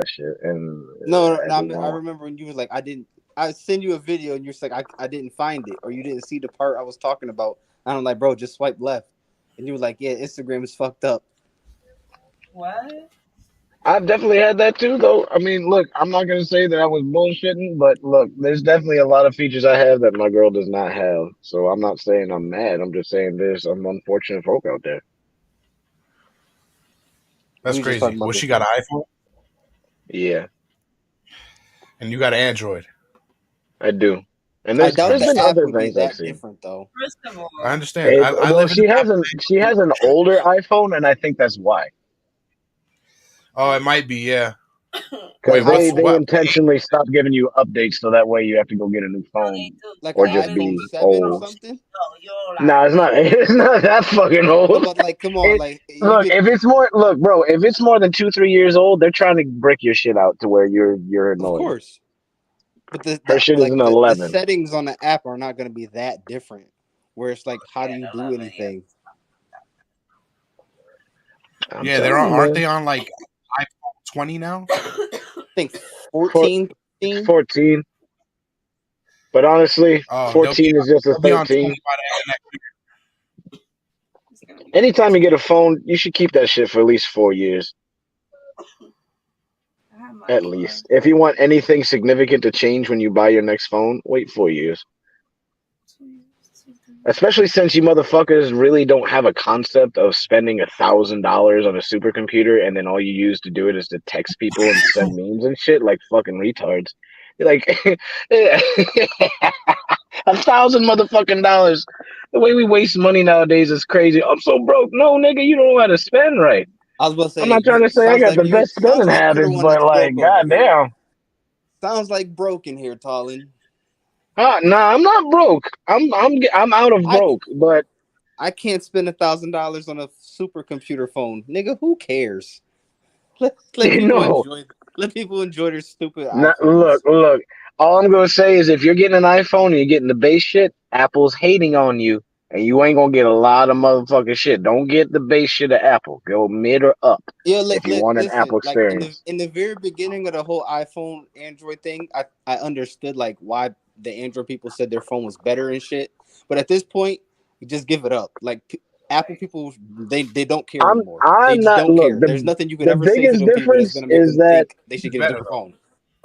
shit. And No, every I now, remember when you was like, I send you a video and you're just like, I didn't find it, or you didn't see the part I was talking about. And I'm like, bro, just swipe left. And you were like, yeah, Instagram is fucked up. What? I've definitely had that too, though. I mean, look, I'm not gonna say that I was bullshitting, but look, there's definitely a lot of features I have that my girl does not have. So I'm not saying I'm mad. I'm just saying there's some unfortunate folk out there. That's We just crazy. talking Well, about she got an iPhone Yeah, and you got an Android. I do. And I I doubt there's the been understand. app other would be things I've that seen. different though. First of I all, understand. I Well, live in she an has Apple an she neighborhood. has an older iPhone, and I think that's why. Oh, it might be. Yeah. Wait, Because what's they what? intentionally stop giving you updates so that way you have to go get a new no, they phone do. Like or an They just even iPhone be 7 or old. no, something. you're No, lying. it's not. It's not that fucking No, old. but like, come on, It like you look get, if it's more look, bro. If it's more than 2, 3 years old, they're trying to brick your shit out to where you're of annoying. course. But Her shit is an the 11. settings on the app are not going to be that different. Where it's like, how Yeah, do you the do 11, yeah. anything? I'm Yeah, they're telling on. you, Aren't man. they on like iPhone 20 now? I think For 14, 15. 14, but honestly, Oh, 14 is just a they'll be on 20 by 13. the end of next year. It's gonna be Anytime you 14. get a phone, you should keep that shit for at least 4 years. I have my At car. least. If you want anything significant to change when you buy your next phone, wait 4 years. 2 years, 2 years. Especially since you motherfuckers really don't have a concept of spending $1,000 on a supercomputer and then all you use to do it is to text people and send memes and shit like fucking retards. You're like $1,000 motherfucking. The way we waste money nowadays is crazy. I'm so broke. No, nigga, you don't know how to spend right. I was about to I'm say, not trying to say I got the best sounds spending like you're the habits, one but that's like, broke over here. goddamn. Sounds like broken here, Tallin. Nah, I'm not broke. I'm out of I broke, but I can't spend $1,000 on a supercomputer phone, nigga. Who cares? Let people no. enjoy. Let people enjoy their stupid Look, iPhones. look. All I'm gonna say is if you're getting an iPhone and you're getting the base shit, Apple's hating on you, and you ain't gonna get a lot of motherfucking shit. Don't get the base shit of Apple. Go mid or up Yeah, if you want an Apple listen. Like experience. in the very beginning of the whole iPhone Android thing, I understood like why the Android people said their phone was better and shit. But at this point, you just give it up. Like Apple people, they don't care anymore. They I'm just not. don't Look, care. There's the nothing you could the ever say to biggest them people that's difference gonna make is them that think they should It's get a better different though. phone.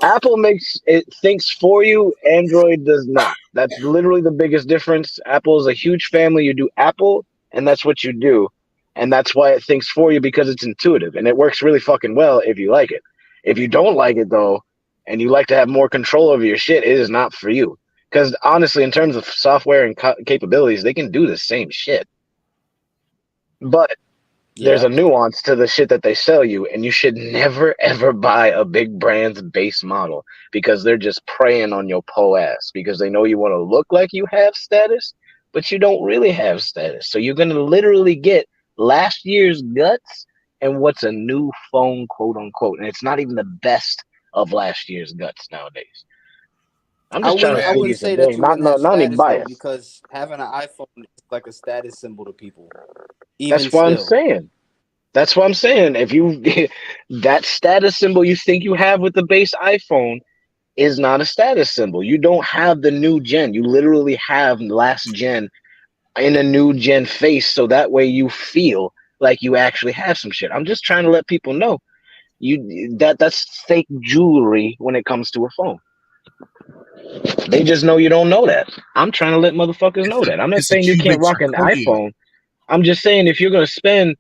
Apple makes it thinks for you, Android does not. That's literally the biggest difference. Apple is a huge family. You do Apple, and that's what you do. And that's why it thinks for you because it's intuitive and it works really fucking well if you like it. If you don't like it though, and you like to have more control over your shit, it is not for you. Because honestly, in terms of software and capabilities, they can do the same shit. But there's Yeah, a nuance to the shit that they sell you, and you should never ever buy a big brand's base model because they're just preying on your po ass because they know you want to look like you have status, but you don't really have status. So you're gonna literally get last year's guts and what's a new phone, quote unquote, and it's not even the best of last year's guts nowadays. I'm just trying to I Man, save wouldn't you some say that game, you wouldn't have not any status though, bias. because having an iPhone is like a status symbol to people. Even That's what I'm still, saying. That's what I'm saying. If you that status symbol you think you have with the base iPhone is not a status symbol. You don't have the new gen. You literally have last gen in a new gen face, so that way you feel like you actually have some shit. I'm just trying to let people know that's fake jewelry when it comes to a phone. They just know you don't know that. I'm trying to let motherfuckers it's know a that. I'm not it's a saying you can't cubic rock an zirconia. iPhone. I'm just saying if you're gonna spend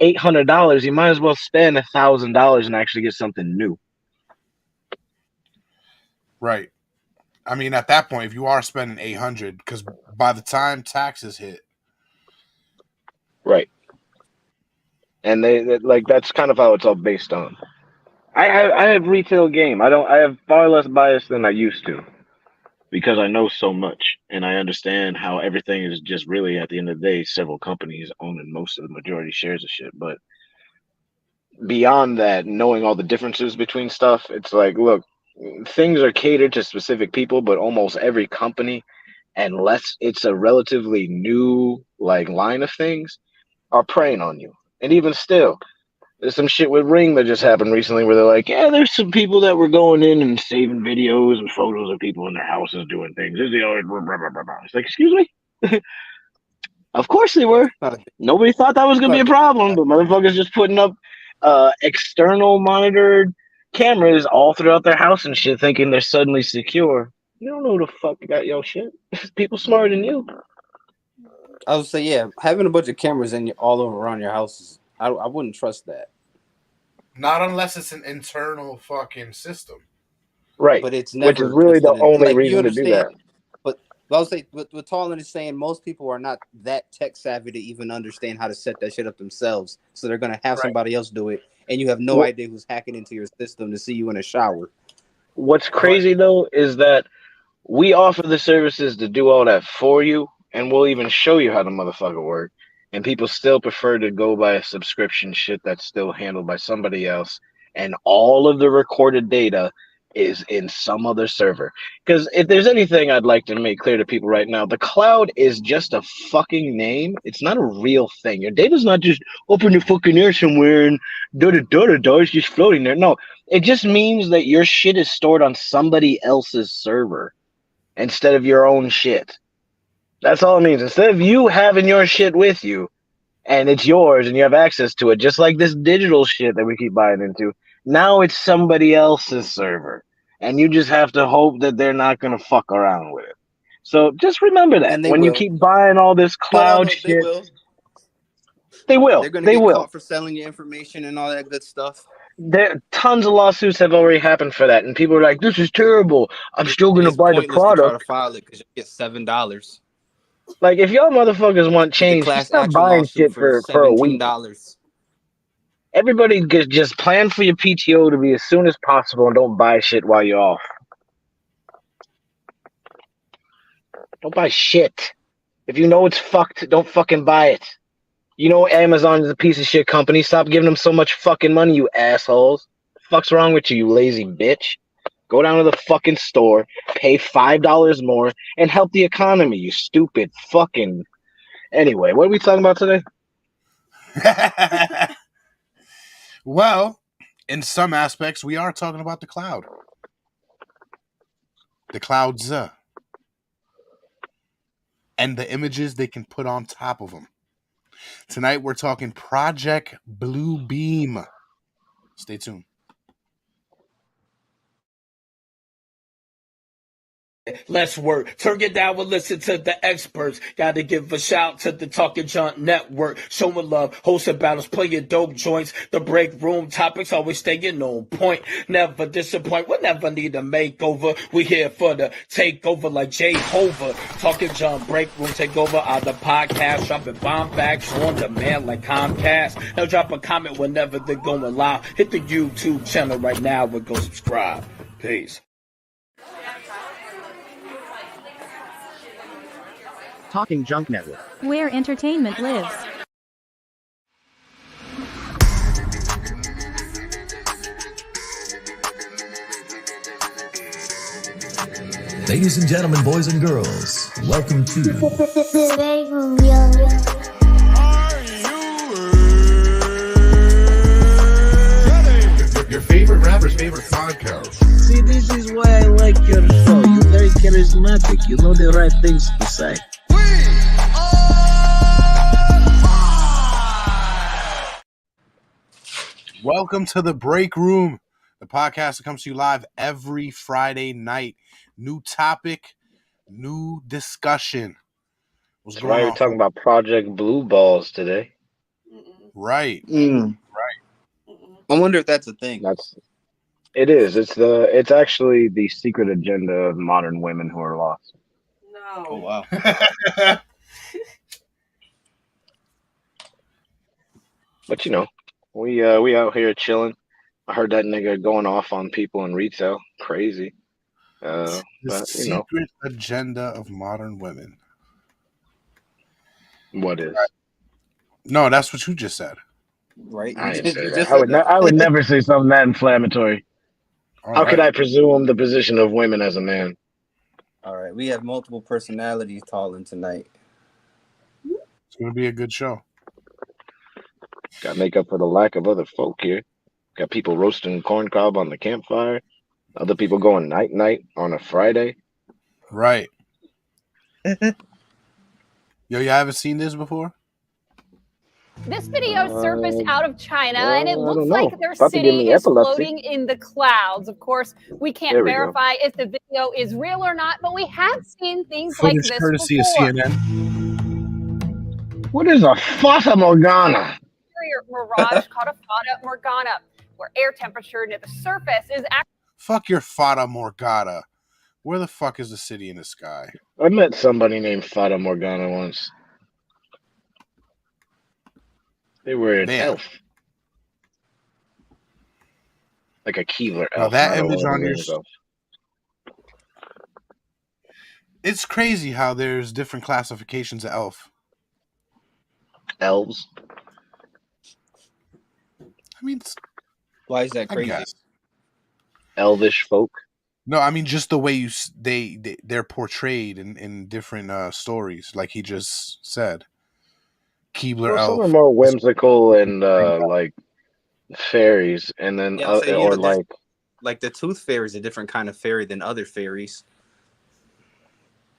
$800, you might as well spend $1,000 and actually get something new. Right. I mean, at that point, if you are spending 800, because by the time taxes hit, Right. And like that's kind of how it's all based on. I have retail game. I have far less bias than I used to because I know so much and I understand how everything is just really at the end of the day several companies owning most of the majority shares of shit. But beyond that, knowing all the differences between stuff, it's like, look, things are catered to specific people, but almost every company, unless it's a relatively new like line of things, are preying on you. And even still, There's some shit with Ring that just happened recently where they're like, yeah, there's some people that were going in and saving videos and photos of people in their houses doing things. It's like, excuse me? Of course they were. Not a, Nobody thought that was going to not be a a big problem, but motherfuckers just putting up external monitored cameras all throughout their house and shit thinking they're suddenly secure. You don't know who the fuck got your shit. People smarter than you. I would say, yeah, having a bunch of cameras all over around your house I wouldn't trust that. Not unless it's an internal fucking system. Right. But it's Which is never really just the only like, you reason to do understand. that. But I would say what Talon is saying, most people are not that tech savvy to even understand how to set that shit up themselves. So they're gonna have somebody else do it, and you have no idea who's hacking into your system to see you in a shower. What's crazy though is that we offer the services to do all that for you, and we'll even show you how the motherfucker work. And people still prefer to go by a subscription shit that's still handled by somebody else, and all of the recorded data is in some other server. Because if there's anything I'd like to make clear to people right now, the cloud is just a fucking name. It's not a real thing. Your data's not just up in the fucking air somewhere and da it's just floating there. No, it just means that your shit is stored on somebody else's server instead of your own shit. That's all it means. Instead of you having your shit with you and it's yours and you have access to it, just like this digital shit that we keep buying into, now it's somebody else's server. And you just have to hope that they're not going to fuck around with it. So just remember that And they when you will. keep buying all this cloud No, they shit, will. they will. They're gonna They get will. caught for selling your information and all that good stuff. Tons of lawsuits have already happened for that, and people are like, "This is terrible. I'm still going to It's buy the pointless to try to product." file it because you get $7. Like, if y'all motherfuckers want Get the change, just class stop action buying lawsuit shit for for a week. $17. Everybody just plan for your PTO to be as soon as possible and don't buy shit while you're off. Don't buy shit. If you know it's fucked, don't fucking buy it. You know Amazon is a piece of shit company. Stop giving them so much fucking money, you assholes. The fuck's wrong with you, you lazy bitch? Go down to the fucking store, pay $5 more, and help the economy, you stupid fucking... Anyway, what are we talking about today? Well, in some aspects, we are talking about the cloud. The clouds. And the images they can put on top of them. Tonight, we're talking Project Bluebeam. Stay tuned. Let's work. Turn it down and listen to the experts. Gotta give a shout to the Talking Junk Network. Showing love, hosting battles, playing dope joints. The break room topics always staying on point. Never disappoint. We'll never need a makeover. We here for the takeover like Jehovah. Talking Junk break room takeover on the podcast. Dropping bomb facts on demand like Comcast. Now drop a comment whenever they're going live. Hit the YouTube channel right now and go subscribe. Peace. Talking Junk Network, where entertainment lives. Ladies and gentlemen, boys and girls, welcome to BreakRoom, yo. your favorite rapper's favorite podcast. See, this is why I like your show. You're very charismatic. You know the right things to say. Welcome to the Break Room, the podcast that comes to you live every Friday night. New topic, new discussion. What's That's why going we're on? talking about Project Blue Balls today. Right. Right. I wonder if that's a thing. It is. It's actually the secret agenda of modern women who are lost. No. Oh wow. But you know, we out here chilling. I heard that nigga going off on people in retail. Crazy. The But you know, secret agenda of modern women. what is? No, that's what you just said. Right. I You didn't say you that. just I would said that. I would never say something that inflammatory. All How could I right. presume the position of women as a man? All right. We have multiple personalities calling tonight. It's going to be a good show. Got to make up for the lack of other folk here. Got people roasting corn cob on the campfire. Other people going night on a Friday. Right. Yo, you haven't seen this before? This video surfaced out of China, and it I looks don't know. like their About to give city me is epilepsy. floating in the clouds. Of course, we can't There we go. verify if the video is real or not, but we have seen things Footage like this courtesy before. of CNN. What is a Fata Morgana? Mirage called a Fata Morgana, where air temperature near the surface is actually. Fuck your Fata Morgana. Where the fuck is the city in the sky? I met somebody named Fata Morgana once. They were an elf. Like a Keebler elf. That not a image on your... elf. It's crazy how there's different classifications of elf. Elves? I mean, why is that crazy? Elvish folk? No, I mean just the way they're portrayed in different stories, like he just said. Keebler elf. Some are more whimsical and like fairies, and then or like the tooth fairy is a different kind of fairy than other fairies.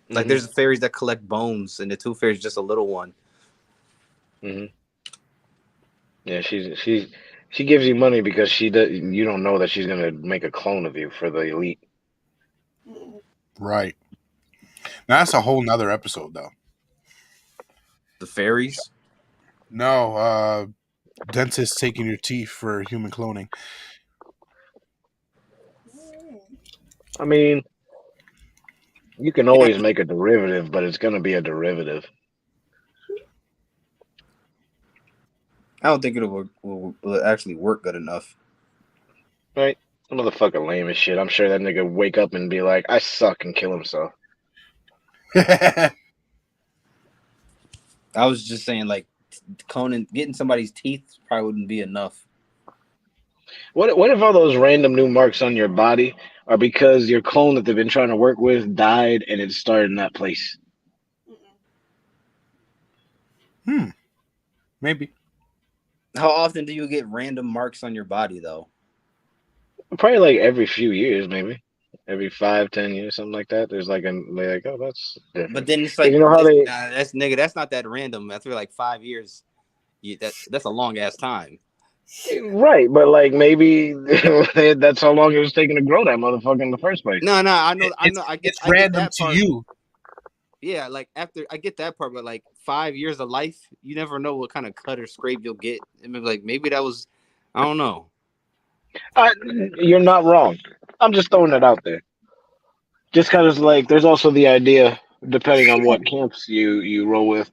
Like there's fairies that collect bones, and the tooth fairy is just a little one. Yeah, she gives you money because you don't know that she's gonna make a clone of you for the elite. Right. Now that's a whole nother episode, though. The fairies? No, dentists taking your teeth for human cloning. I mean, you can always make a derivative, but it's gonna be a derivative. I don't think it will actually work good enough. Right? Some motherfucker lame as shit. I'm sure that nigga wake up and be like, I suck, and kill himself. I was just saying, like, getting somebody's teeth probably wouldn't be enough. What if all those random new marks on your body are because your clone that they've been trying to work with died and it started in that place? Maybe. How often do you get random marks on your body, though? Probably like every few years, maybe. Every 5-10 years, something like that. There's like oh, that's different. But then it's like, you know how that's not that random. After like 5 years, that's a long ass time. Right, but like maybe that's how long it was taking to grow that motherfucker in the first place. No, I know. It's random to you. Yeah, like after I get that part, but like 5 years of life, you never know what kind of cut or scrape you'll get. I mean, like maybe that was, I don't know. You're not wrong. I'm just throwing it out there. Just because, like, there's also the idea, depending on what camps you roll with,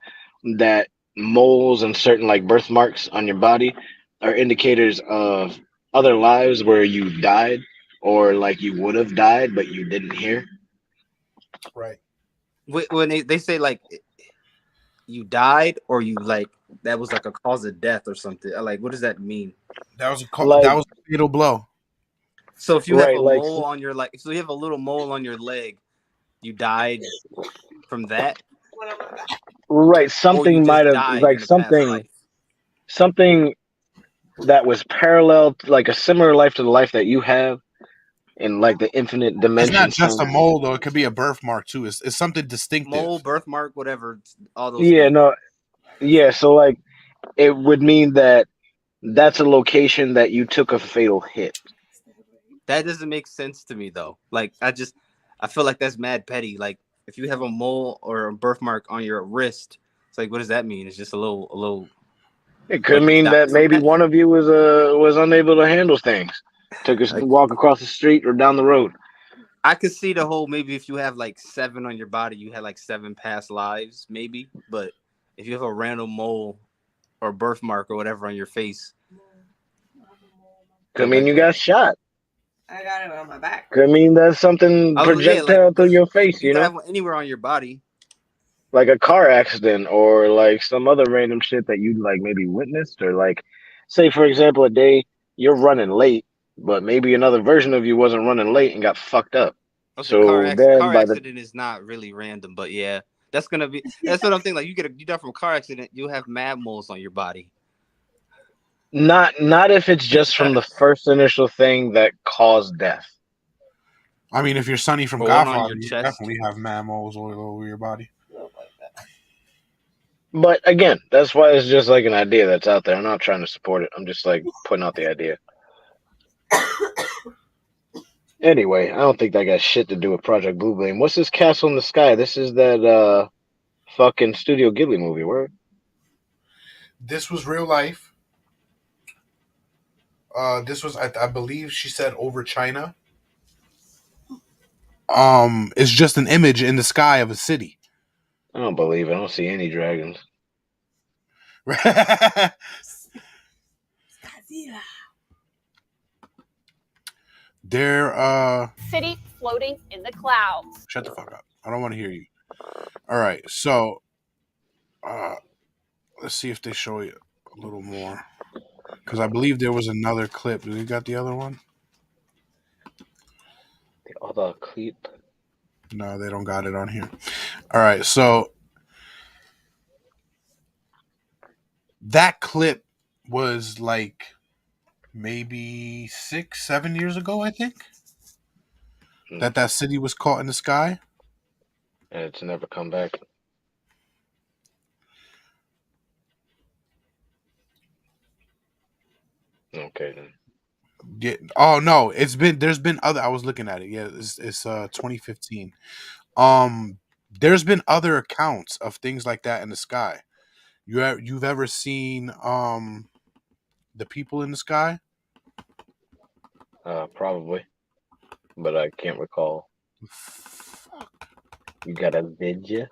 that moles and certain like birthmarks on your body are indicators of other lives where you died or like you would have died but you didn't hear. Right. When they say like you died or you like that was like a cause of death or something, like what does that mean? That was a fatal blow. So if you have a mole on your so you have a little mole on your leg, you died from that. Right, something might have like something that was parallel, like a similar life to the life that you have, in like the infinite dimensions. It's not just a mole though; it could be a birthmark too. It's something distinctive. Mole, birthmark, whatever. All those. Yeah, things. no, yeah. So like, it would mean that that's a location that you took a fatal hit. That doesn't make sense to me though. Like I feel like that's mad petty. Like if you have a mole or a birthmark on your wrist, it's like what does that mean? It's just a little. It could mean that maybe one of you was unable to handle things. Took a walk across the street or down the road. I could see the whole maybe if you have like 7 on your body, you had like 7 past lives, maybe. But if you have a random mole or birthmark or whatever on your face, could mean you got shot. I got it on my back. Could mean that's something projectile through your face, you know? Have anywhere on your body. Like a car accident or like some other random shit that you like maybe witnessed, or like say for example a day you're running late, but maybe another version of you wasn't running late and got fucked up. Okay, so car accident is not really random, but yeah, that's what I'm thinking. Like you die from a car accident, you'll have mad moles on your body. Not if it's just from the first initial thing that caused death. I mean, if you're Sonny from Or one on Godfather, your you chest. definitely have man moles all over your body. But again, that's why it's just like an idea that's out there. I'm not trying to support it. I'm just like putting out the idea. Anyway, I don't think that got shit to do with Project Blue Beam. What's this Castle in the Sky? This is that fucking Studio Ghibli movie, word? This was real life. This was, I believe, she said over China. It's just an image in the sky of a city. I don't believe it. I don't see any dragons. They're City floating in the clouds. shut the fuck up. I don't want to hear you. All right, so let's see if they show you a little more. Because I believe there was another clip. Do you got the other one? The other clip? No, they don't got it on here. All right, so that clip was like maybe 6-7 years ago, I think. That city was caught in the sky. And it's never come back. Okay then. Yeah. Oh no, there's been other. I was looking at it. Yeah, it's 2015. There's been other accounts of things like that in the sky. You've ever seen the people in the sky? Probably, but I can't recall. You got a video?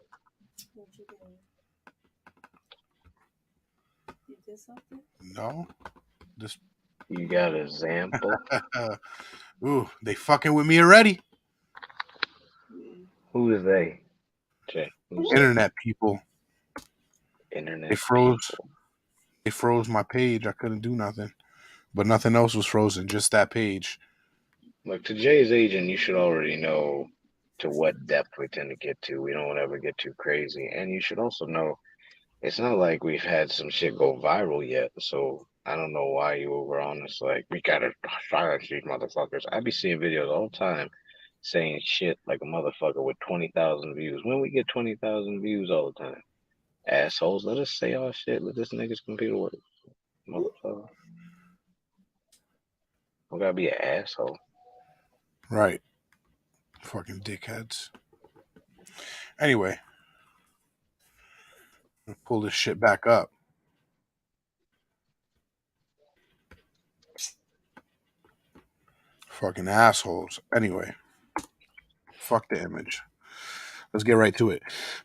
No. This. You got an example? Ooh, they fucking with me already. Who is they? Jay, who's Internet people. Internet. They froze. They froze my page. I couldn't do nothing, but nothing else was frozen. Just that page. Look, to Jay's agent, you should already know to what depth we tend to get to. We don't ever get too crazy, and you should also know it's not like we've had some shit go viral yet. So I don't know why you were on this like we gotta silence these motherfuckers. I be seeing videos all the time saying shit like a motherfucker with 20,000 views. When we get 20,000 views all the time, assholes, let us say our shit. Let this nigga's computer work, motherfucker. We gotta be an asshole. Right. Fucking dickheads. Anyway, pull this shit back up. Fucking assholes. Anyway, fuck the image. Let's get right to it.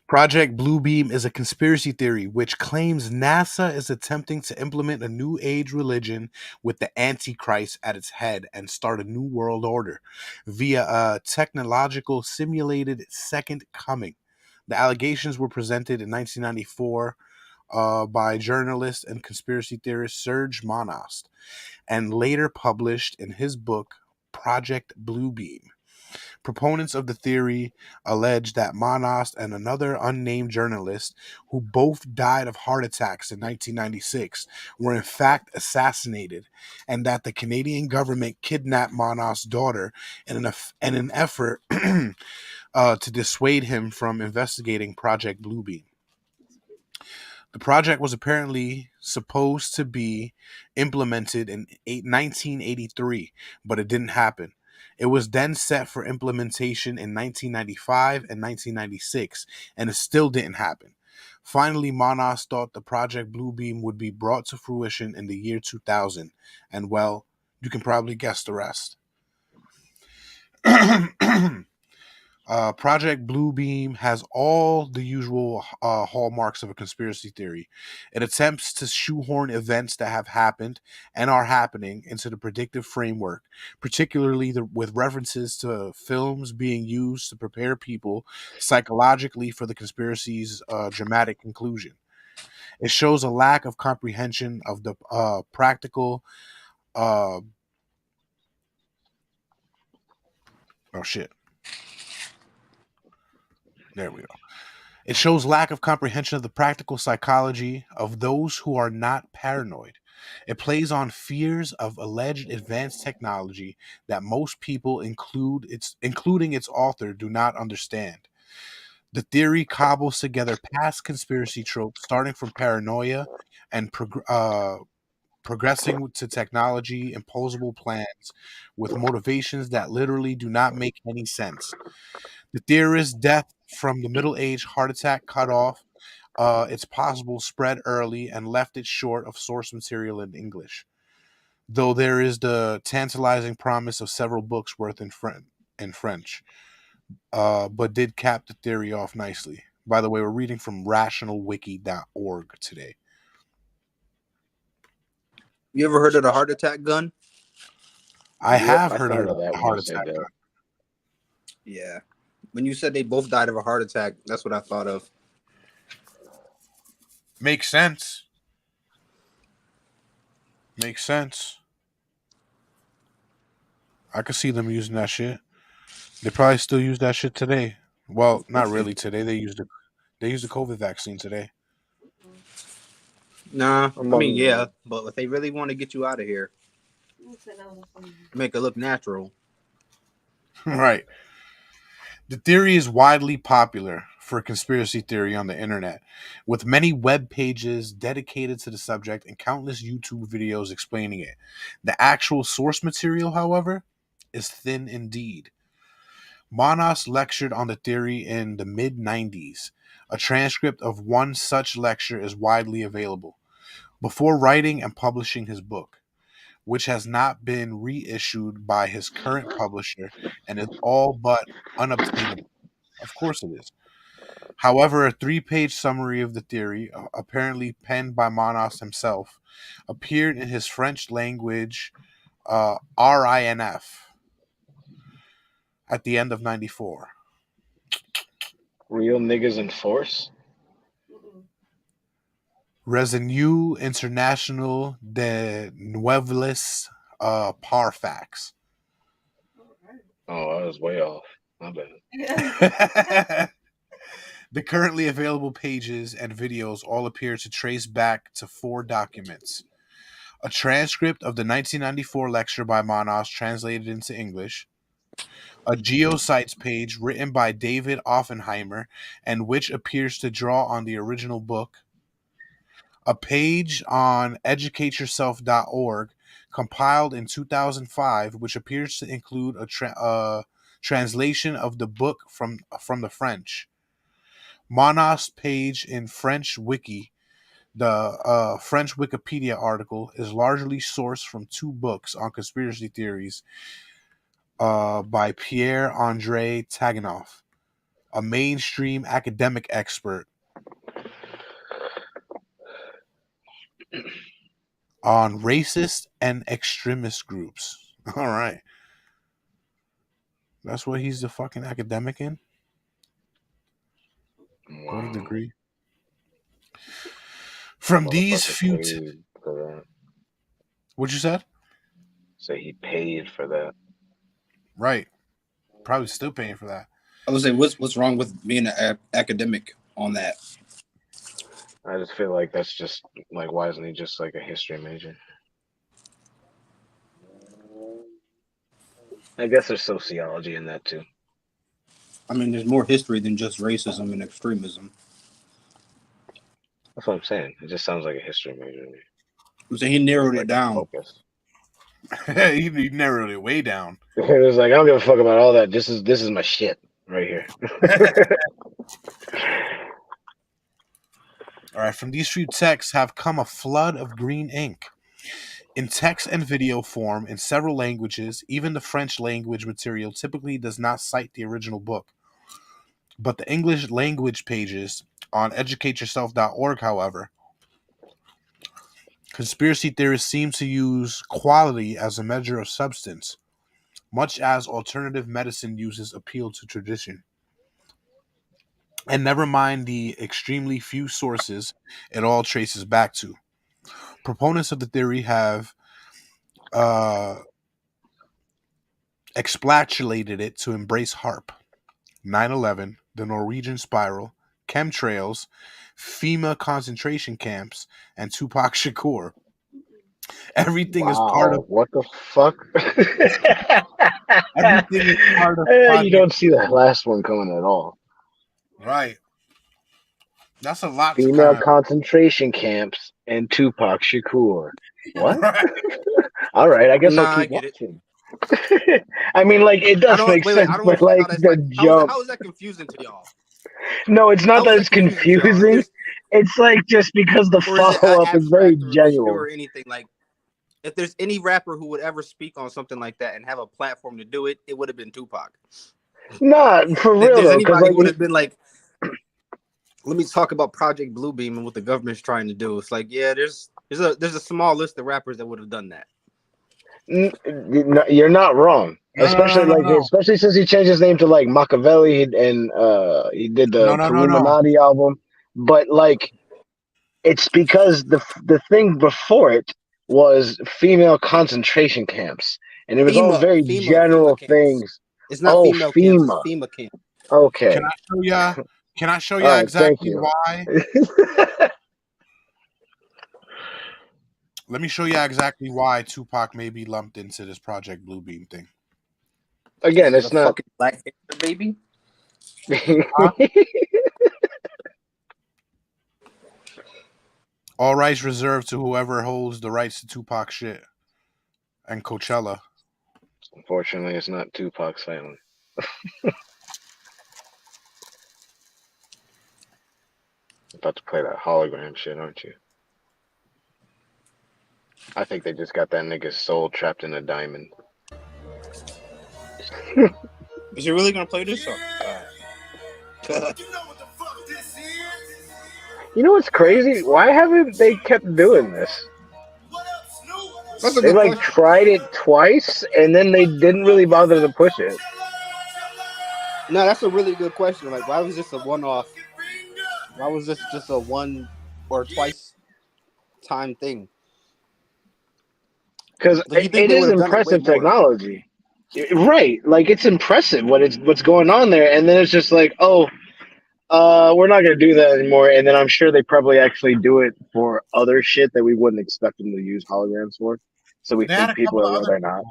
Project Bluebeam is a conspiracy theory which claims NASA is attempting to implement a new age religion with the Antichrist at its head and start a new world order via a technological simulated second coming. The allegations were presented in 1994 by journalist and conspiracy theorist Serge Monost and later published in his book Project Bluebeam. Proponents of the theory allege that Monost and another unnamed journalist, who both died of heart attacks in 1996, were in fact assassinated, and that the Canadian government kidnapped Monost's daughter in an effort to dissuade him from investigating Project Bluebeam. The project was apparently supposed to be implemented in 1983, but it didn't happen. It was then set for implementation in 1995 and 1996, and it still didn't happen. Finally, Monos thought the Project Bluebeam would be brought to fruition in the year 2000, and well, you can probably guess the rest. Project Bluebeam has all the usual hallmarks of a conspiracy theory. It attempts to shoehorn events that have happened and are happening into the predictive framework, particularly with references to films being used to prepare people psychologically for the conspiracy's dramatic conclusion. It shows a lack of comprehension of the practical. Oh shit. There we go. It shows lack of comprehension of the practical psychology of those who are not paranoid. It plays on fears of alleged advanced technology that most people, including its author, do not understand. The theory cobbles together past conspiracy tropes, starting from paranoia and progressing to technology, imposable plans with motivations that literally do not make any sense. The theorist's death from the middle age heart attack cut off its possible spread early and left it short of source material in English, though there is the tantalizing promise of several books worth in French, but did cap the theory off nicely. By the way, we're reading from rationalwiki.org today. You ever heard of the heart attack gun? I have I heard thought of of that a when you heart said attack. that. Yeah. When you said they both died of a heart attack, that's what I thought of. Makes sense. Makes sense. I could see them using that shit. They probably still use that shit today. Well, not really today. They used the COVID vaccine today. Nah, I mean, yeah, but if they really want to get you out of here, make it look natural. Right. The theory is widely popular for conspiracy theory on the internet, with many web pages dedicated to the subject and countless YouTube videos explaining it. The actual source material, however, is thin indeed. Monos lectured on the theory in the mid-90s. A transcript of one such lecture is widely available, before writing and publishing his book, which has not been reissued by his current publisher and is all but unobtainable. Of course it is. However, a 3-page summary of the theory, apparently penned by Monos himself, appeared in his French language RINF at the end of 94. Real niggas in force? Resenue International de Nuebles Parfax. Oh, I was way off. My bad. The currently available pages and videos all appear to trace back to 4 documents. A transcript of the 1994 lecture by Monos translated into English. A Geosites page written by David Offenheimer and which appears to draw on the original book. A page on educateyourself.org compiled in 2005 which appears to include a translation of the book from the French. Monos page in French Wiki. The French Wikipedia article is largely sourced from 2 books on conspiracy theories by Pierre-André Taganoff, a mainstream academic expert on racist and extremist groups. All right. That's what he's the fucking academic in? Wow. Got a degree. From these few... What you said? So he paid for that. Right. Probably still paying for that. I would say, what's wrong with being an academic on that? I just feel like that's just like, why isn't he just like a history major? I guess there's sociology in that too. I mean, there's more history than just racism and extremism. That's what I'm saying. It just sounds like a history major to me. So he narrowed it down. Focus. he narrowed it way down. It was like, I don't give a fuck about all that. This is my shit right here. All right, from these few texts have come a flood of green ink. In text and video form in several languages, even the French language material typically does not cite the original book. But the English language pages on educateyourself.org, however, conspiracy theorists seem to use quality as a measure of substance, much as alternative medicine uses appeal to tradition. And never mind the extremely few sources it all traces back to. Proponents of the theory have explatulated it to embrace HARP, 9/11, the Norwegian Spiral, chemtrails, FEMA concentration camps, and Tupac Shakur. Everything is part of. What the fuck? Everything is part of. You don't see that last one coming at all. Right. That's a lot. Female concentration camps and Tupac Shakur. What? Right. All right, I guess I'll I keep get it. watching. I mean, like, it does make sense, I don't but understand like how that's the jump. how is that confusing to y'all? No, it's not How that is it's that confusing to y'all? confusing. It's like just because the Or is it follow up is very abstract or obscure genuine. or anything? Like, if there's any rapper who would ever speak on something like that and have a platform to do it, it would have been Tupac. Nah, for real There's though, because anybody like who would have been like, let me talk about Project Bluebeam and what the government's trying to do. It's like, yeah, there's a small list of rappers that would have done that. you're not wrong. Especially since he changed his name to like Machiavelli and he did the Illuminati album. But like, it's because the thing before it was female concentration camps, and it was all very general things. It's not female camps, it's FEMA camp. Okay. Can I show y'all exactly thank you. why? Let me show you exactly why Tupac may be lumped into this Project Bluebeam thing. Again, it's not fucking Black Panther, baby. All rights reserved to whoever holds the rights to Tupac shit and Coachella. Unfortunately, it's not Tupac's family. About to play that hologram shit, aren't you? I think they just got that nigga's soul trapped in a diamond. Is he really gonna play this song? You know what's crazy? Why haven't they kept doing this? They like tried it twice, and then they didn't really bother to push it. No, that's a really good question. Like, why was this a one-off? Why was this just a one or twice time thing? Because it is impressive technology, right? Like, it's impressive what's going on there, and then it's just like, oh, we're not gonna do that anymore. And then I'm sure they probably actually do it for other shit that we wouldn't expect them to use holograms for. So we think people are they're not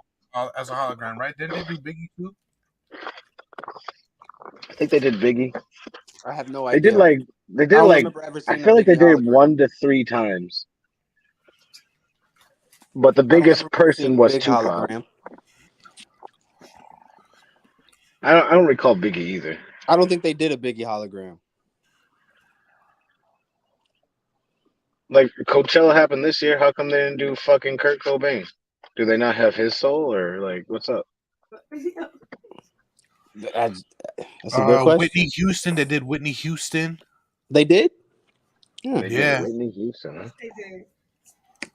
as a hologram, right? Didn't they do Biggie too? I think they did Biggie. I have no idea. They did like I feel like they did it 1 to 3 times. But the biggest person was Tupac. I don't recall Biggie either. I don't think they did a Biggie hologram. Like, Coachella happened this year. How come they didn't do fucking Kurt Cobain? Do they not have his soul, or like, what's up? That's a good question. Whitney Houston. They did Whitney Houston. They did? They did Whitney Houston, huh? They did.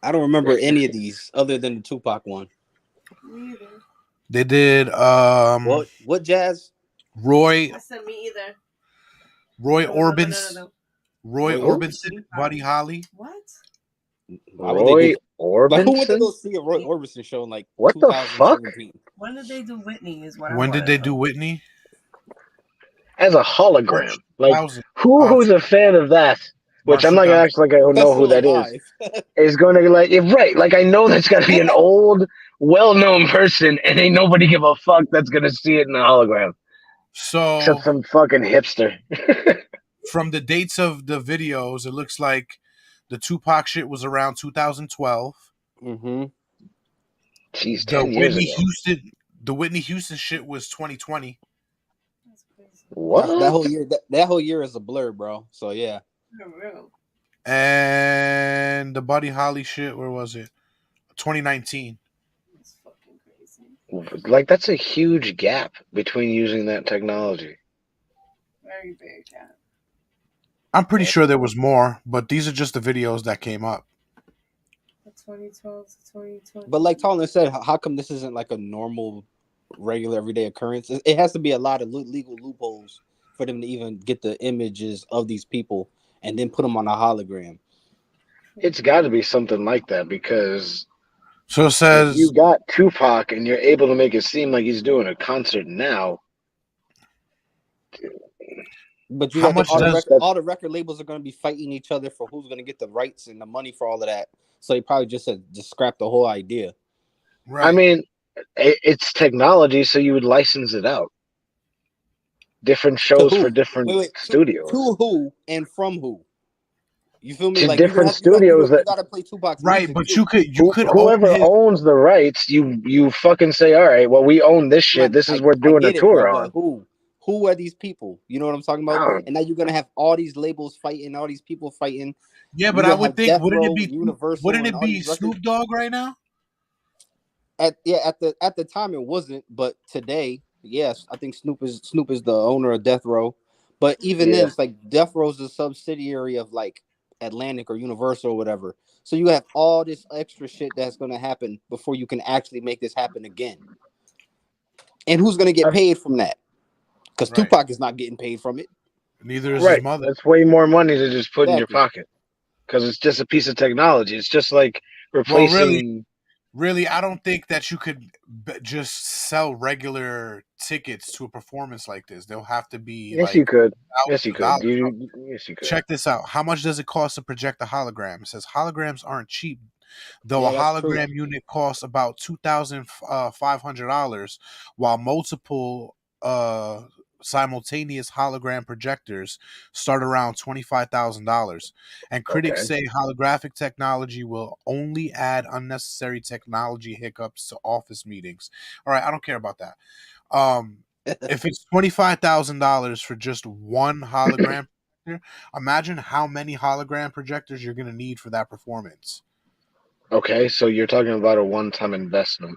I don't remember any of these other than the Tupac one. Me either. They did what jazz? Roy. I said me either. Roy Orbison. Roy Orbison, Buddy Holly. What? Roy Orbison? Like, who went to go see a Roy Orbison show in like what the fuck? When did they do Whitney? Is what. When did they do Whitney? As a hologram, like who's a fan of that? Which I'm not gonna act like I don't know who that is. Is going to like right? Like, I know that's got to be an old, well-known person, and ain't nobody give a fuck that's gonna see it in a hologram. So except some fucking hipster. From the dates of the videos, it looks like the Tupac shit was around 2012. Mm-hmm. Jeez, 10 years ago. The Whitney Houston shit was 2020. What? That whole year is a blur, bro. So yeah. And the Buddy Holly shit, where was it? 2019. That's fucking crazy. Like, that's a huge gap between using that technology. Very big gap. I'm pretty sure there was more, but these are just the videos that came up. 2012 to 2020. But like Talon said, how come this isn't like a normal, regular, everyday occurrence? It has to be a lot of legal loopholes for them to even get the images of these people and then put them on a hologram. It's got to be something like that, because so it says if you got Tupac and you're able to make it seem like he's doing a concert now. But you all the record labels are going to be fighting each other for who's going to get the rights and the money for all of that. So he probably just said just scrap the whole idea. Right. I mean, it's technology, so you would license it out. Different shows for different studios. To who and from who? You feel me? To Like different you studios that gotta play Tupac's right, music but too. you could whoever own his, owns the rights, you fucking say, all right, well, we own this shit. This is we're I doing a get it, bro, tour but on. who are these people? You know what I'm talking about? Oh. And now you're gonna have all these labels fighting, all these people fighting. Yeah, but I would think Death wouldn't Row, it be Universal, wouldn't and it all be these records. Snoop Dogg right now? At the time it wasn't, but today, yes, I think Snoop is the owner of Death Row. But even then, it's like Death Row's a subsidiary of like Atlantic or Universal or whatever. So you have all this extra shit that's going to happen before you can actually make this happen again. And who's going to get paid from that? Because Tupac is not getting paid from it. Neither is his mother. That's way more money to just put in your Exactly. pocket because it's just a piece of technology. It's just like replacing. Really, I don't think that you could just sell regular tickets to a performance like this. They'll have to be Yes, you could. Yes, you could. Yes, you could. Check this out. How much does it cost to project a hologram? It says holograms aren't cheap. Though Yeah, a that's hologram true. unit costs about $2,500, while multiple simultaneous hologram projectors start around $25,000. And critics say holographic technology will only add unnecessary technology hiccups to office meetings. All right, I don't care about that. If it's $25,000 for just one hologram projector, imagine how many hologram projectors you're going to need for that performance. Okay, so you're talking about a one-time investment.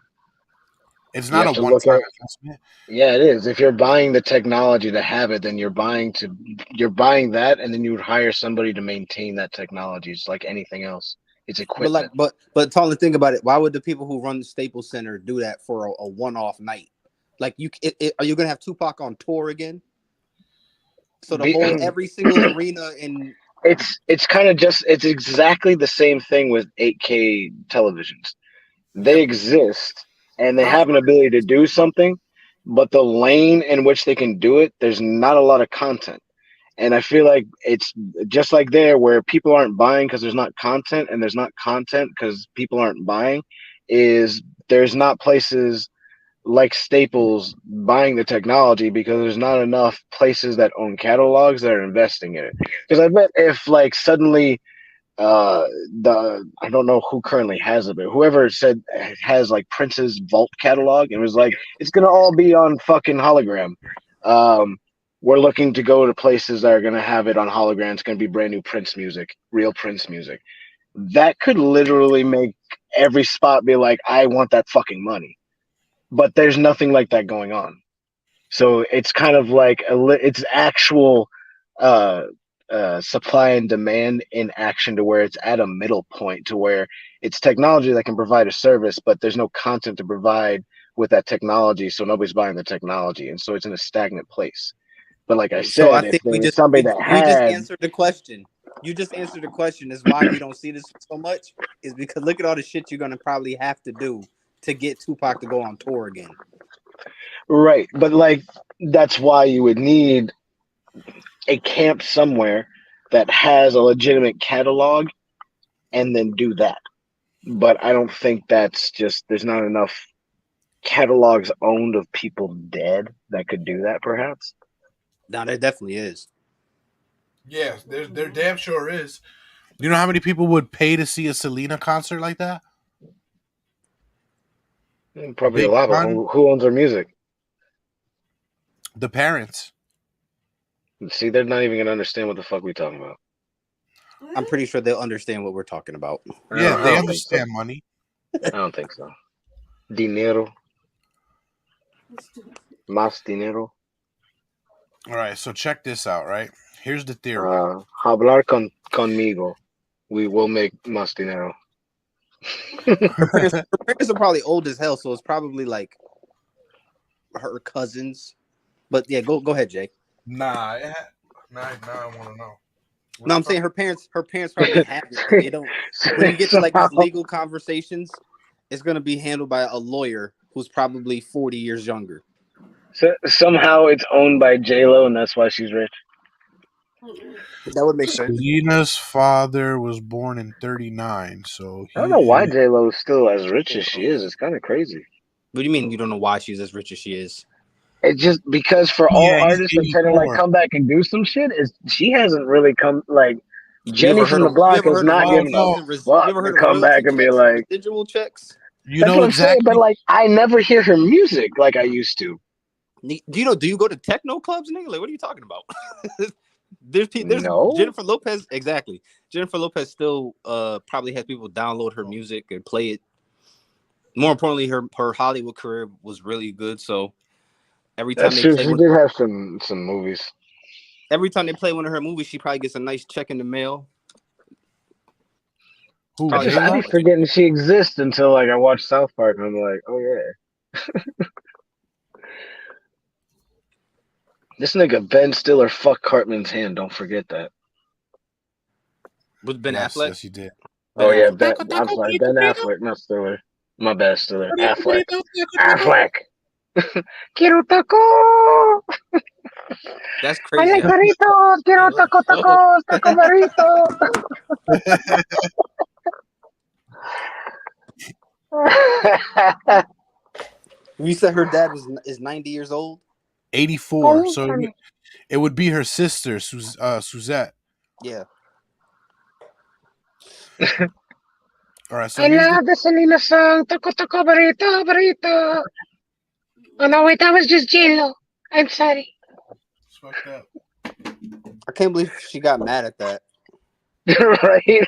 It's not a one-time investment. Yeah, it is. If you're buying the technology to have it, then you're buying that, and then you would hire somebody to maintain that technology. It's like anything else. It's equipment. But Tyler, think about it. Why would the people who run the Staples Center do that for a one-off night? Like are you gonna have Tupac on tour again? So every single arena in it's kind of it's exactly the same thing with 8K televisions. They exist and they have an ability to do something, but the lane in which they can do it, there's not a lot of content. And I feel like it's just like there where people aren't buying because there's not content, and there's not content because people aren't buying, is there's not places like Staples buying the technology because there's not enough places that own catalogs that are investing in it. Because I bet if like suddenly I don't know who currently has it, but whoever said has like Prince's vault catalog and was like, it's gonna all be on fucking hologram. We're looking to go to places that are gonna have it on hologram. It's gonna be brand new Prince music, real Prince music. That could literally make every spot be like, I want that fucking money. But there's nothing like that going on. So it's kind of like it's actual supply and demand in action, to where it's at a middle point, to where it's technology that can provide a service, but there's no content to provide with that technology, so nobody's buying the technology, and so it's in a stagnant place. But like I said, so I if think there was somebody that you just had answered the question. You just answered the question. Is why we don't see this so much is because look at all the shit you're gonna probably have to do to get Tupac to go on tour again. Right, but like that's why you would need a camp somewhere that has a legitimate catalog, and then do that. But I don't think there's not enough catalogs owned of people dead that could do that, perhaps. No, there definitely is. Yeah, there damn sure is. You know how many people would pay to see a Selena concert like that? Probably Big a lot, but Pun, who owns their music? the parents. See, they're not even gonna understand what the fuck we talking about. I'm pretty sure they'll understand what we're talking about. Yeah, I they don't understand think so. money. I don't think so. Dinero. Más dinero. All right, so check this out, right? Here's the theory. Hablar conmigo. We will make más dinero. Her parents are probably old as hell, so it's probably like her cousins. But yeah, go ahead, Jay. Nah, now I want to know. No, I'm saying her parents probably have it, but they don't. When you get to like these legal conversations, it's gonna be handled by a lawyer who's probably 40 years younger. So somehow it's owned by J-Lo, and that's why she's rich. That would make sense. Selena's father was born in 39, so I don't he know why is. J Lo is still as rich as she is. It's kind of crazy. What do you mean you don't know why she's as rich as she is? It's just because for all Yeah, he's artists that tend to like 84. come back and do some shit, is she hasn't really come like You Jenny ever from heard the of you block ever is heard of not Oh giving a royalties no, and you fuck ever to heard of come royalty back and be checks and like, residual checks? you that's know what I'm saying. But exactly. like, I never hear her music like I used to. Do you go to techno clubs, nigga? Like, what are you talking about? there's No, Jennifer Lopez, exactly. Jennifer Lopez still probably has people download her music and play it. More importantly, her Hollywood career was really good. So every time that's they true. play She did have some movies. every time they play one of her movies, she probably gets a nice check in the mail. Who, Probably I J-Lo? be forgetting she exists until like I watch South Park and I'm like, oh yeah, this nigga Ben Stiller fucked Cartman's hand. Don't forget that. with Ben Yes, Affleck. yes, he did. Ben Oh yeah, Affleck. Ben. I'm sorry, Ben Affleck, not Stiller. My bad, Stiller. Affleck. Affleck. Quiero taco. That's I crazy. like burritos. Quiero taco tacos. Taco burrito. You said her dad is 90 years old. 84. So it would be her sister, Suzette. Yeah. All right, so I here's the. love the Selena song. Taco taco burrito burrito. Oh no, wait, that was just J-Lo. I'm sorry. It's fucked up. I can't believe she got mad at that. Right?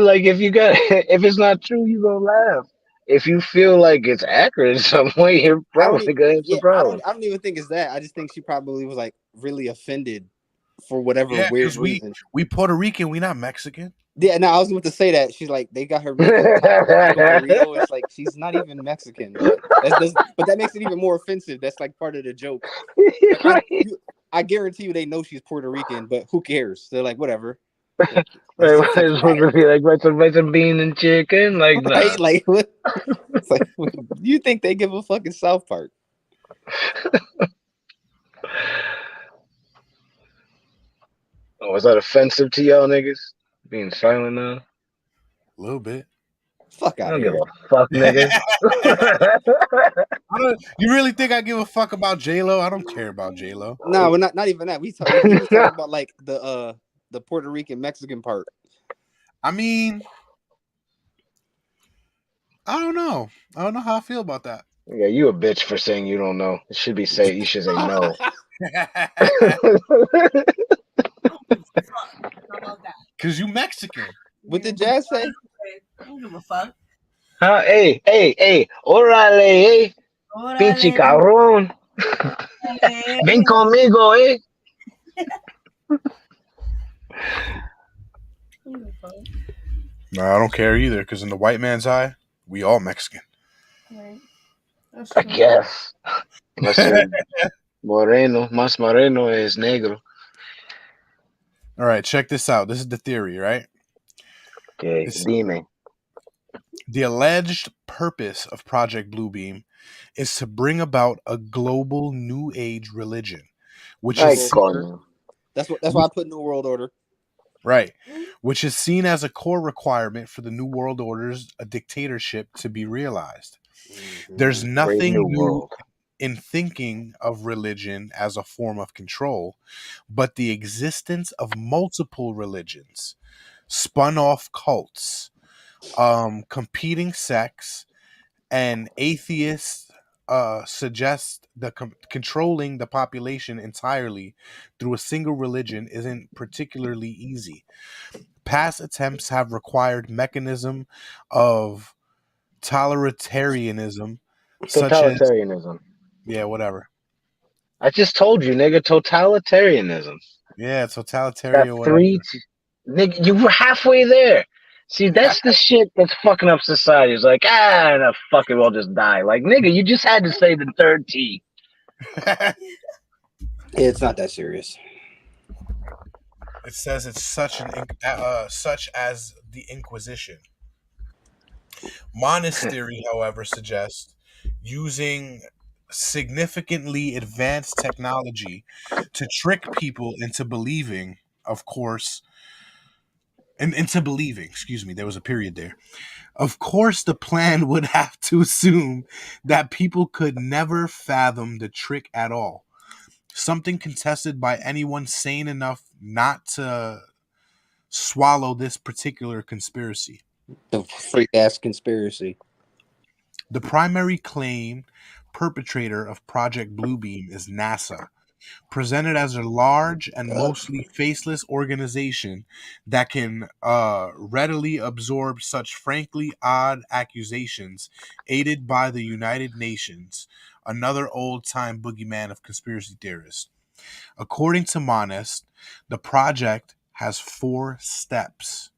Like if it's not true, you gonna laugh. If you feel like it's accurate in some way, you're probably gonna have some problems. I don't even think it's that. I just think she probably was like really offended for whatever Yeah, weird because reason. we Puerto Rican, we not Mexican. Yeah, no, I was going to say that she's like they got her making taco burrito. It's like she's not even Mexican, but but that makes it even more offensive. That's like part of the joke. Like, I guarantee you they know she's Puerto Rican, but who cares? They're like whatever. Right, it's supposed to be like some bean and chicken, like nah. Right? Like what? It's like you think they give a fucking South Park? Oh, is that offensive to y'all niggas? Being silent now? A little bit. Fuck I out don't of give here. a fuck, nigga. You really think I give a fuck about J-Lo? I don't care about J-Lo. No, we're not even that. He was talking about like the Puerto Rican Mexican part. I mean, I don't know. I don't know how I feel about that. Yeah, you a bitch for saying you don't know. You should say no. Cause you Mexican. What did Jazz say? I don't give a fuck. Huh? Hey, órale, eh. Pinche cabrón. Ven conmigo, eh. No, I don't care either. Cause in the white man's eye, we all Mexican. Right. I guess. Unless you're moreno, más moreno es negro. All right, check this out. This is the theory, right? Okay, dime. The alleged purpose of Project Bluebeam is to bring about a global New Age religion, which is that's why I put New World Order. Right, which is seen as a core requirement for the New World Order's a dictatorship to be realized. There's nothing new in thinking of religion as a form of control, but the existence of multiple religions, spun off cults, competing sects, and atheists suggest controlling the population entirely through a single religion isn't particularly easy. Past attempts have required mechanism of totalitarianism, Totalitarianism. Yeah, whatever. I just told you, nigga, totalitarianism. Yeah, totalitarian. Nigga, you were halfway there. See, that's the shit that's fucking up society. It's like, no, fuck it, we'll just die. Like, nigga, you just had to say the third T. It's not that serious. It says it's such as the Inquisition. Monist theory, however, suggests using significantly advanced technology to trick people into believing, of course, and into believing, excuse me, there was a period there. Of course, the plan would have to assume that people could never fathom the trick at all. Something contested by anyone sane enough not to swallow this particular conspiracy. The freak ass conspiracy. The primary claim perpetrator of Project Bluebeam is NASA, presented as a large and mostly faceless organization that can readily absorb such frankly odd accusations, aided by the United Nations, another old-time boogeyman of conspiracy theorists. According to Monest, the project has 4 steps.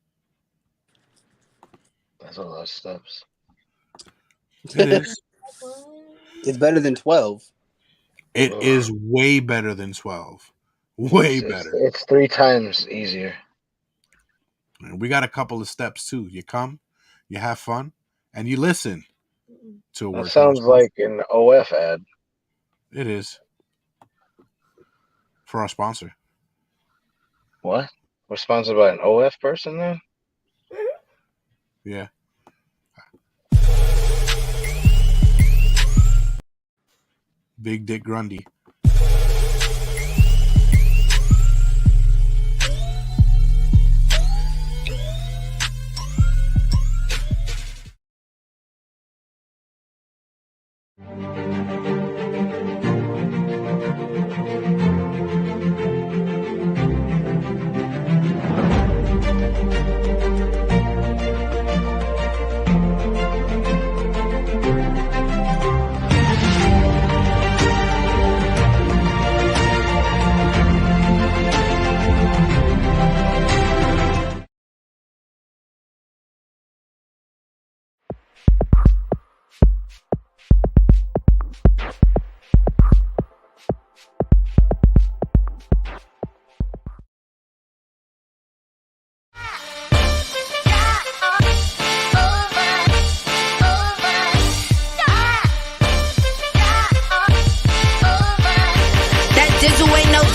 That's a lot of steps. It is. It's better than 12. It is way better than 12. Way better. It's 3 times easier. We got a couple of steps too. You come, you have fun, and you listen to a word. That sounds like an OF ad. It is. For our sponsor. What? We're sponsored by an OF person then? Yeah. Big Dick Grundy.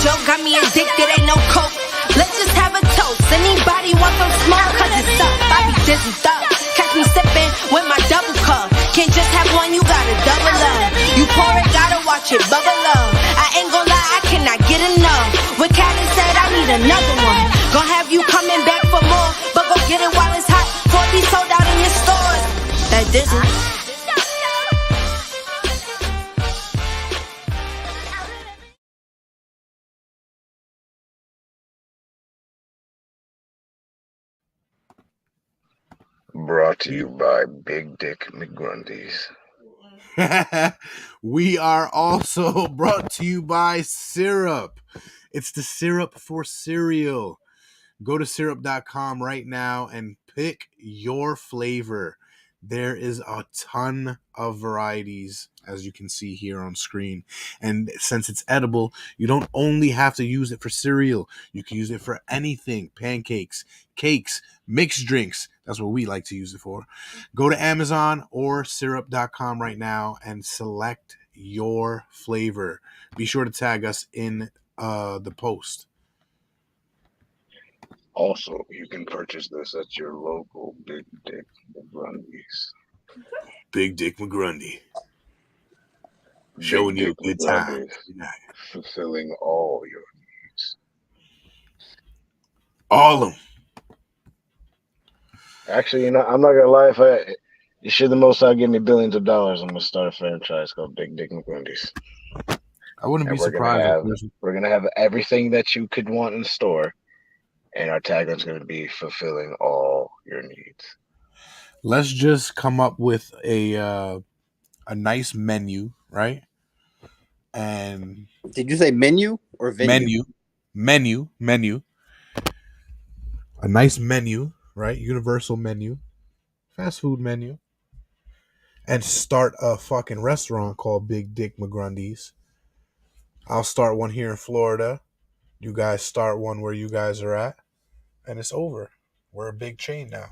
Joke got me addicted, ain't no coke. Let's just have a toast. Anybody want some small? Cause it's up. I be dizzy thug. Catch me sipping with my double cup. Can't just have one, you gotta double up. You pour it, gotta watch it bubble up. I ain't gon' lie, I cannot get enough. What Callie said, I need another one. Gonna have you coming back for more, but go get it while it's hot. 40 sold out in your stores. That dizzy. Brought to you by Big Dick McGrundy's. We are also brought to you by syrup. It's the syrup for cereal. Go to syrup.com right now and pick your flavor. There is a ton of varieties, as you can see here on screen. And since it's edible, you don't only have to use it for cereal. You can use it for anything. Pancakes, cakes, mixed drinks. That's what we like to use it for. Go to Amazon or syrup.com right now and select your flavor. Be sure to tag us in the post. Also, you can purchase this at your local Big Dick McGrundy's. Big Dick McGrundy. Showing you a good time. Fulfilling all your needs. All of them. Actually, you know, I'm not gonna lie. If you should the most out give me billions of dollars, I'm gonna start a franchise called Big Dick McGrundy's. I wouldn't be surprised. We're gonna have everything that you could want in the store, and our tagline's gonna be fulfilling all your needs. Let's just come up with a nice menu, right? And did you say menu or venue? Menu. A nice menu, right? Universal menu, fast food menu, and start a fucking restaurant called Big Dick McGrundy's. I'll start one here in Florida. You guys start one where you guys are at, and it's over. We're a big chain now.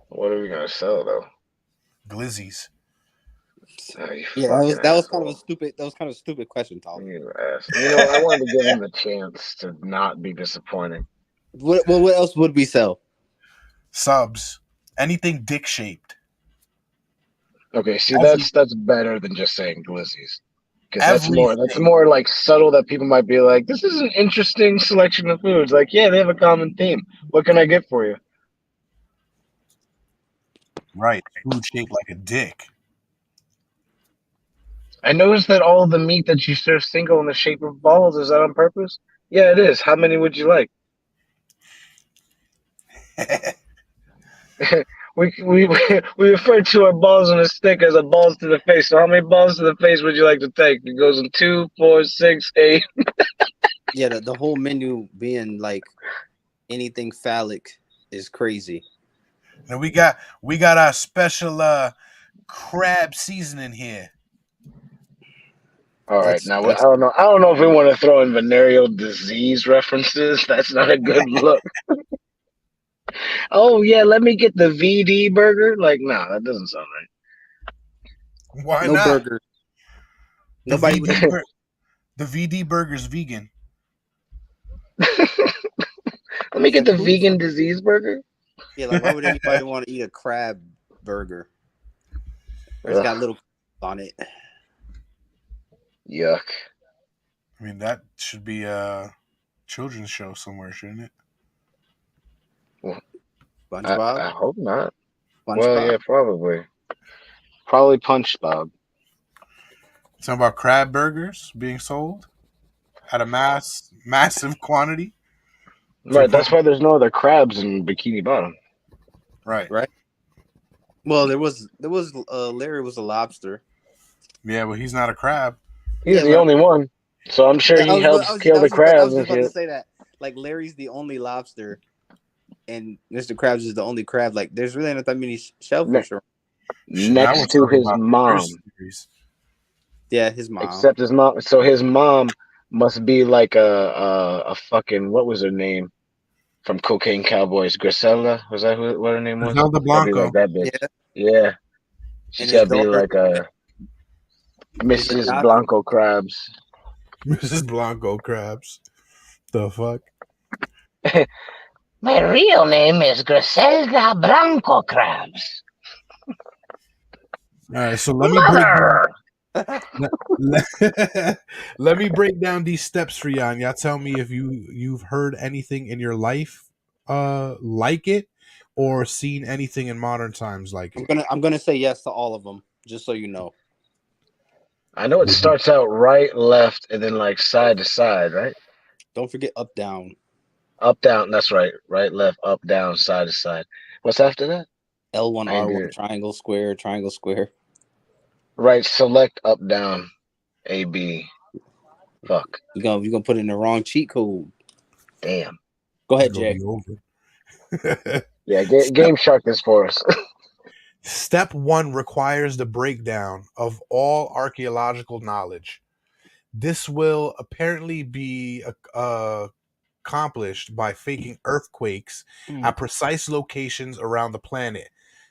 What are we gonna sell though? Glizzies. Oh, you Yeah, fucking that was kind of asshole. a stupid. That was kind of a stupid question, Tom. You ass. You know, I wanted to give him the chance to not be disappointing. What else would we sell? Subs. Anything dick shaped. Okay, see, that's better than just saying glizzies. Because that's Everything. more like subtle that people might be like, this is an interesting selection of foods. Like, yeah, they have a common theme. What can I get for you? Right. Food shaped like a dick. I noticed that all the meat that you serve single in the shape of balls, is that on purpose? Yeah, it is. How many would you like? we refer to our balls on a stick as a balls to the face. So how many balls to the face would you like to take? It goes in 2, 4, 6, 8. Yeah, the whole menu being like anything phallic is crazy. Now we got our special crab seasoning here. All right, now I don't know. I don't know if we want to throw in venereal disease references. That's not a good look. Oh yeah, let me get the VD burger. Like, nah, that doesn't sound right. Why no not? burger. The Nobody the VD burger's vegan. Let me get the vegan disease burger. Yeah, like why would anybody want to eat a crab burger? It's got little on it. Yuck. I mean, that should be a children's show somewhere, shouldn't it? Well, SpongeBob? I hope not. SpongeBob? Well, yeah, probably. Probably SpongeBob. Talking about crab burgers being sold at a massive quantity. Right, that's why there's no other crabs in Bikini Bottom. Right. Well, there was Larry was a lobster. Yeah, but he's not a crab. He's the only one, so I'm sure he helps kill the crabs I was and just about to shit. say that. Like Larry's the only lobster, and Mr. Krabs is the only crab. Like, there's really not that many shellfish around. Next to his mom. Yeah, his mom. Except his mom. So his mom must be like a fucking, what was her name from Cocaine Cowboys? Griselda? Was that what her name was? Griselda Blanco. Like that bitch. Yeah. She's gotta be like a Mrs. Blanco Krabs. Mrs. Blanco Krabs. The fuck? My real name is Griselda Blanco Krabs. All right, so let me break down these steps for y'all, and y'all tell me if you've heard anything in your life like it, or seen anything in modern times like it. I'm gonna say yes to all of them, just so you know. I know it starts out right, left, and then like side to side, right? Don't forget up, down. Up, down. That's right. Right, left, up, down, side to side. What's after that? L1, R1, triangle, square, triangle, square. Right, select, up, down, A, B. Fuck. You're gonna put in the wrong cheat code. Damn. Go ahead, Jay. Yeah, Game Shark this for us. Step 1 requires the breakdown of all archaeological knowledge. This will apparently be accomplished by faking earthquakes at precise locations around the planet.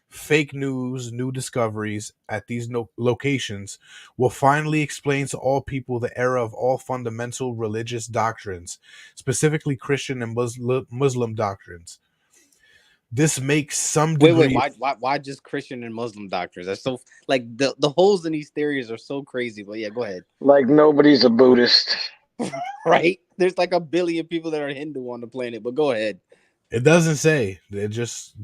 Fake news, new discoveries at these locations will finally explain to all people the era of all fundamental religious doctrines, specifically Christian and Muslim doctrines. This makes some degree. Wait, why just Christian and Muslim doctrines? That's so like the holes in these theories are so crazy. But yeah, go ahead. Like nobody's a Buddhist, right? There's like 1 billion people that are Hindu on the planet. But go ahead. It doesn't say. It just.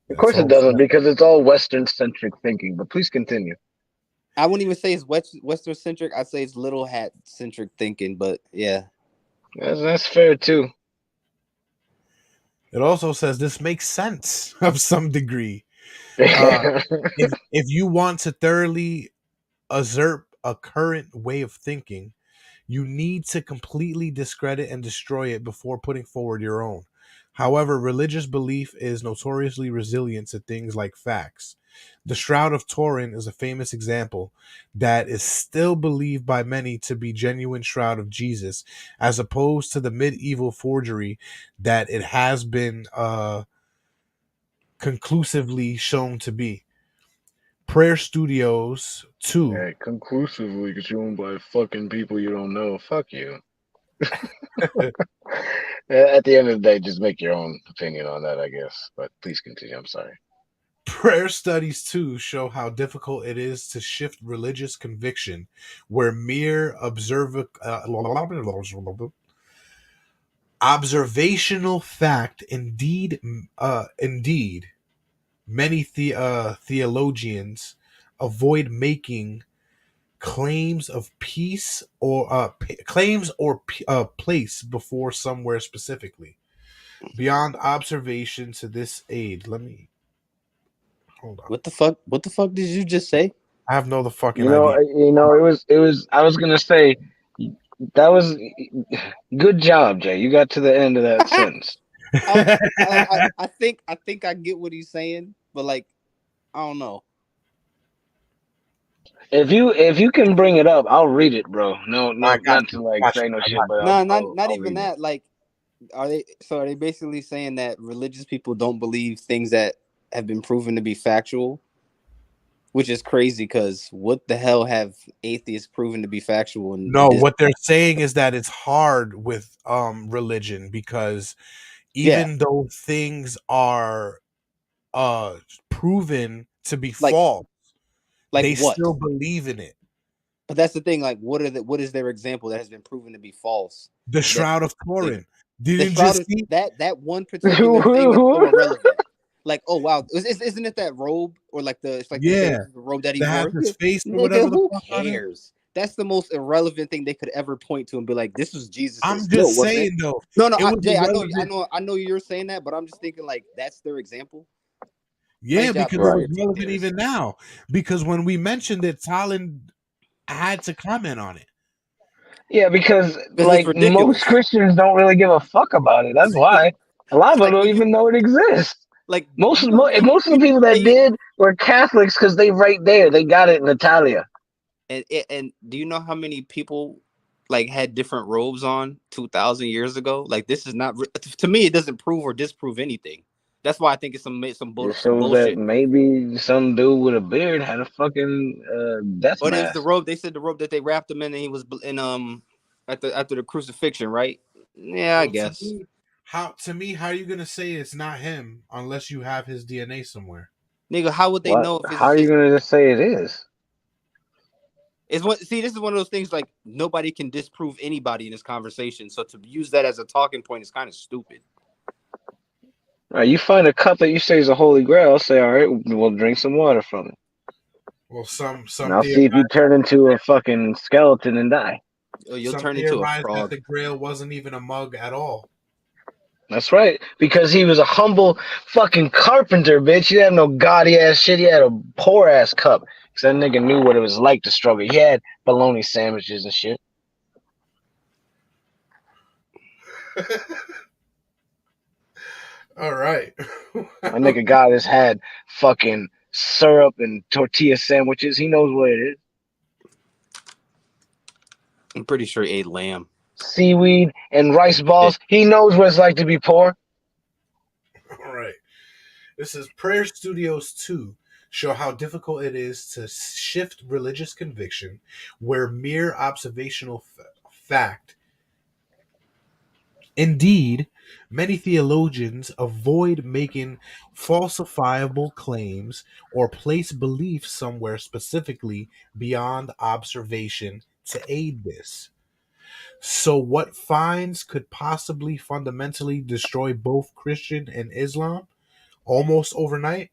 Of course it doesn't, because it's all Western centric thinking. But please continue. I wouldn't even say it's Western centric. I'd say it's little hat centric thinking. But yeah, that's fair too. It also says this makes sense of some degree. If you want to thoroughly usurp a current way of thinking, you need to completely discredit and destroy it before putting forward your own. However, religious belief is notoriously resilient to things like facts. The Shroud of Turin is a famous example that is still believed by many to be genuine Shroud of Jesus, as opposed to the medieval forgery that it has been conclusively shown to be. Prayer Studios 2. Hey, conclusively, because you owned by fucking people you don't know. Fuck you. At the end of the day, just make your own opinion on that, I guess. But please continue. I'm sorry. Prayer Studies 2 show how difficult it is to shift religious conviction, where mere observational fact indeed many theologians avoid making claims of peace or place before somewhere specifically beyond observation to this aid. Let me hold on. What the fuck? What the fuck did you just say? I have no the fucking You know, idea. it was. I was gonna say that was good job, Jay. You got to the end of that sentence. I think I get what he's saying, but like, I don't know. If you can bring it up, I'll read it, bro. No, I got not to you. like Got say you. no I shit, got but No, I'll not even read it. that. Like, are they basically saying that religious people don't believe things that have been proven to be factual? Which is crazy because what the hell have atheists proven to be factual? In No, this? what they're saying is that it's hard with religion because even though things are proven to be like false, they what? still believe in it. But that's the thing. Like, what is their example that has been proven to be false? The That Shroud of Turin. the Didn't shroud just of see that one particular thing is so irrelevant. Like, oh wow, isn't it that robe or like it's like the yeah, famous robe that he that has wore? his face or Nigga, whatever the who fuck on it. cares? That's the most irrelevant thing they could ever point to and be like, this was Jesus's. I'm No, just it wasn't. saying though. No, It was Jay, irrelevant. I know you're saying that, but I'm just thinking like that's their example. Yeah, Nice job, because it was relevant even now. Because when we mentioned it, Talon had to comment on it. Yeah, because it's like ridiculous. most Christians don't really give a fuck about it. That's why a lot of them don't even know it exists. Like Most of can the people that did were Catholics because they right there. They got it in Italia. And do you know how many people like had different robes on 2,000 years ago? Like this is not to me. It doesn't prove or disprove anything. That's why I think it's some It some shows that bullshit. maybe some dude with a beard had a fucking death But it was the mask. robe. They said the robe that they wrapped him in, and he was in after the crucifixion, right? Yeah, I Well, guess. how are you gonna say it's not him unless you have his DNA somewhere? Nigga, how would they What? know if How are you gonna just say it is? It's what? See, this is one of those things like nobody can disprove anybody in this conversation. So to use that as a talking point is kind of stupid. All right, you find a cup that you say is a holy grail. I'll say, all right, we'll drink some water from it. Well, some And I'll see if you turn into a fucking skeleton and die. You'll some turn into a theorize that frog. the Grail wasn't even a mug at all. That's right, because he was a humble fucking carpenter, bitch. You have no gaudy ass shit. He had a poor ass cup. Because that nigga knew what it was like to struggle. He had bologna sandwiches and shit. All right. My nigga Goddess had fucking syrup and tortilla sandwiches. He knows what it is. I'm pretty sure he ate lamb. Seaweed and rice balls. He knows what it's like to be poor. All right. This is Prayer Studios 2 show how difficult it is to shift religious conviction where mere observational fact. Indeed, many theologians avoid making falsifiable claims or place belief somewhere specifically beyond observation to aid this. So, what finds could possibly fundamentally destroy both Christian and Islam almost overnight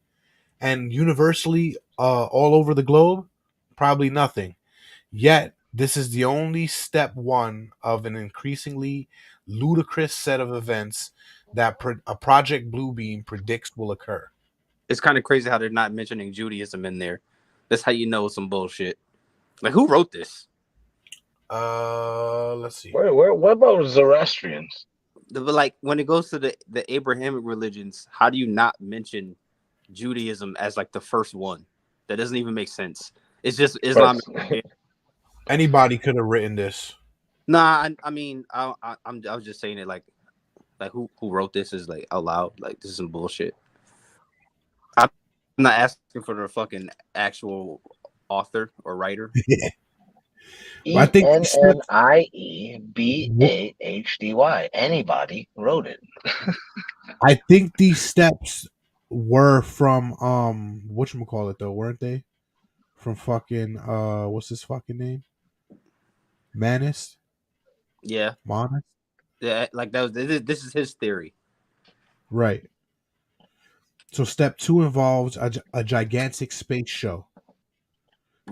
and universally all over the globe? Probably nothing. Yet, this is the only step one of an increasingly ludicrous set of events that a Project Bluebeam predicts will occur. It's kind of crazy how they're not mentioning Judaism in there. That's how you know some bullshit. Like, who wrote this? Let's see. What about Zoroastrians? But like, when it goes to the Abrahamic religions, how do you not mention Judaism as like the first one? That doesn't even make sense. It's just Islam. Anybody could have written this. Nah, I mean, I was just saying it like who wrote this is like out loud. Like, this is some bullshit. I'm not asking for the fucking actual author or writer. I think ENNIEBAHDY. Anybody wrote it. I think these steps were from whatchamacallit though, weren't they? From fucking what's his fucking name? Manus? Yeah. Manus? Yeah, like that was this is his theory. Right. So step 2 involves a gigantic space show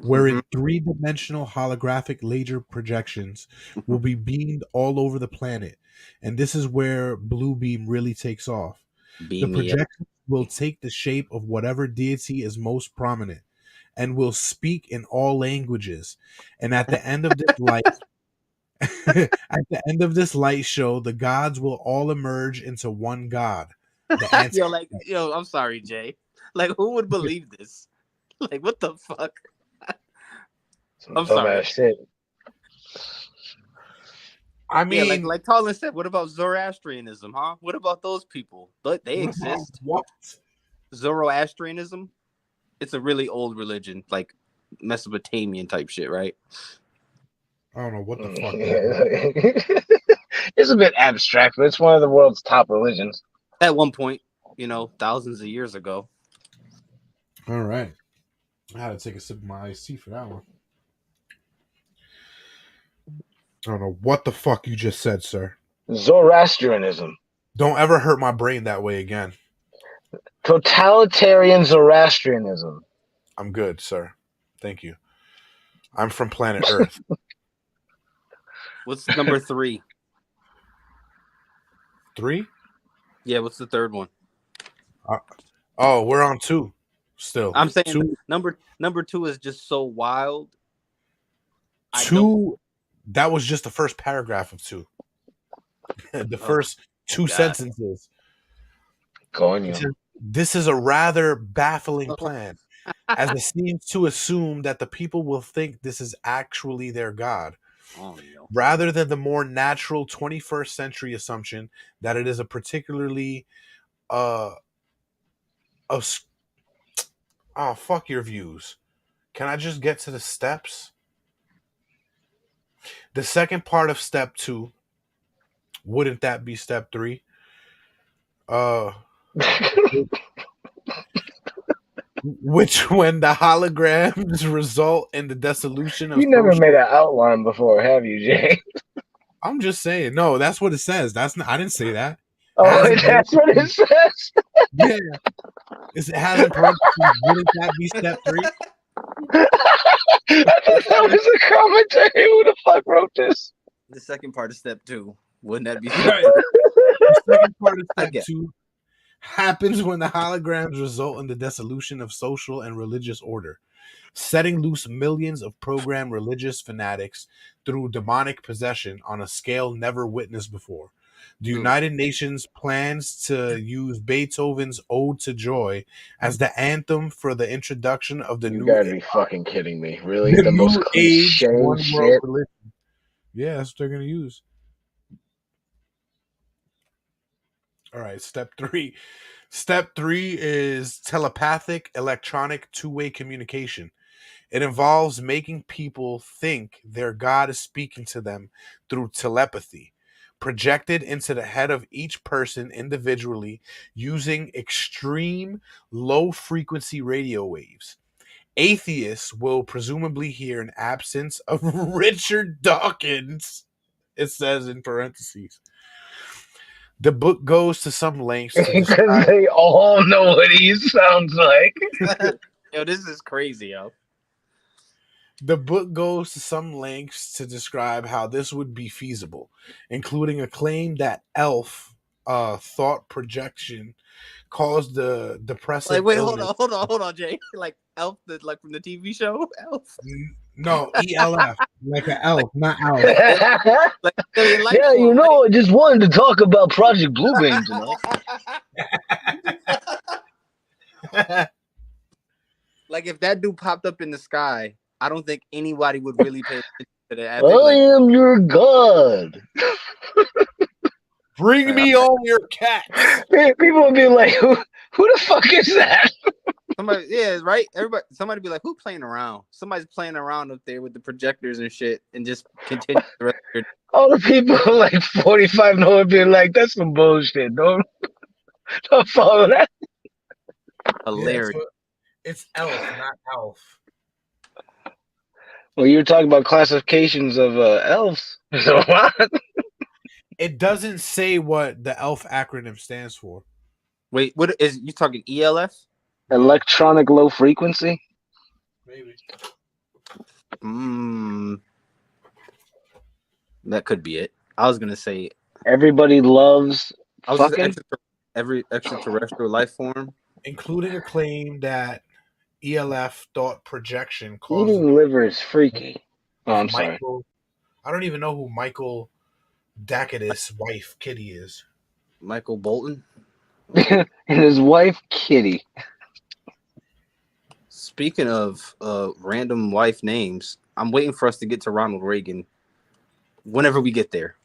wherein three-dimensional holographic laser projections will be beamed all over the planet. And this is where Blue Beam really takes off. The projections will take the shape of whatever deity is most prominent and will speak in all languages. And at the end of this light show, the gods will all emerge into one god. I'm sorry, Jay. Like, who would believe this? Like, what the fuck? I'm sorry. Shit. I mean, yeah, like Colin said, what about Zoroastrianism, huh? What about those people? But they exist. What? Zoroastrianism? It's a really old religion, like Mesopotamian type shit, right? I don't know what the fuck. It's a bit abstract, but it's one of the world's top religions. At one point, thousands of years ago. All right. I had to take a sip of my iced tea for that one. I don't know what the fuck you just said, sir. Zoroastrianism. Don't ever hurt my brain that way again. Totalitarian Zoroastrianism. I'm good, sir. Thank you. I'm from planet Earth. What's number 3? 3? Yeah, what's the third one? We're on 2 still. I'm saying 2. Number 2 is just so wild. 2. That was just the first paragraph of 2. The first 2 sentences. This is a rather baffling plan, as it seems to assume that the people will think this is actually their god, rather than the more natural 21st century assumption that it is a particularly fuck your views. Can I just get to the steps? The second part of step 2, wouldn't that be step 3? Which, when the holograms result in the dissolution of... You never made an outline before, have you, Jay? I'm just saying. No, that's what it says. I didn't say that. Oh, that's what it says? Yeah. It has in parentheses, wouldn't that be step 3? I thought that was a commentary. Who the fuck wrote this? The second part of step 2. Wouldn't that be The second part of step 2 happens when the holograms result in the dissolution of social and religious order, setting loose millions of programmed religious fanatics through demonic possession on a scale never witnessed before. The United Nations plans to use Beethoven's Ode to Joy as the anthem for the introduction of the new... You gotta be fucking kidding me. Really? The most cliche shit? Yeah, that's what they're gonna use. All right, step 3. Step 3 is telepathic electronic two-way communication. It involves making people think their God is speaking to them through telepathy, projected into the head of each person individually using extreme low-frequency radio waves. Atheists will presumably hear an absence of Richard Dawkins, it says in parentheses. The book goes to some lengths because they all know what he sounds like. Yo, this is crazy, yo. The book goes to some lengths to describe how this would be feasible, including a claim that elf thought projection caused the depressive. Like, wait, hold on, Jay. Like elf, like from the TV show, Elf. No, ELF, like an elf, not elf. Like, yeah, I just wanted to talk about Project Bluebeam tonight. Like, if that dude popped up in the sky, I don't think anybody would really pay attention to that. I am your god. Bring me all your cats. People would be like, who the fuck is that? Somebody, yeah, right. Everybody, somebody be like, "Who playing around?" Somebody's playing around up there with the projectors and shit, and just continue the rest of your. All the people like 45 know it being like, that's some bullshit. Don't follow that. Hilarious. So it's elf, not elf. Well, you were talking about classifications of elves. So what? It doesn't say what the elf acronym stands for. Wait, what is you talking ELF? Electronic low frequency? Maybe. That could be it. I was gonna say everybody loves fucking every extraterrestrial life form, including a claim that ELF thought projection caused eating liver is freaky. Oh, I'm sorry. I don't even know who Michael Dacadus' wife Kitty is. Michael Bolton and his wife Kitty. Speaking of random wife names, I'm waiting for us to get to Ronald Reagan. Whenever we get there,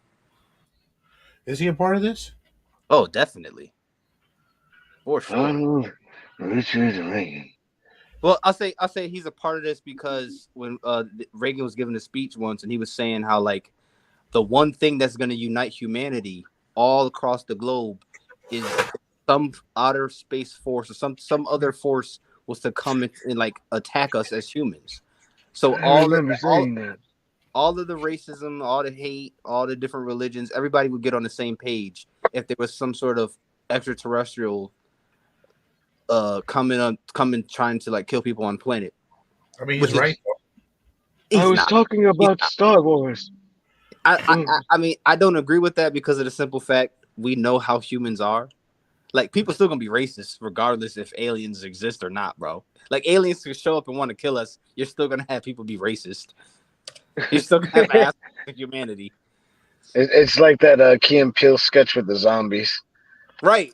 is he a part of this? Oh, definitely, for sure. Richard Reagan. Well, I'll say he's a part of this because when Reagan was giving a speech once, and he was saying how like the one thing that's going to unite humanity all across the globe is some outer space force or some other force was to come and like attack us as humans. So all of the racism, all the hate, all the different religions, everybody would get on the same page if there was some sort of extraterrestrial coming trying to like kill people on the planet. I mean, he's right. I was talking about Star Wars. I mean, I don't agree with that because of the simple fact we know how humans are. Like, people still gonna be racist regardless if aliens exist or not, bro. Like, aliens can show up and want to kill us. You're still gonna have people be racist. You're still gonna have aspects of humanity. It's like that Key and Peele sketch with the zombies. Right.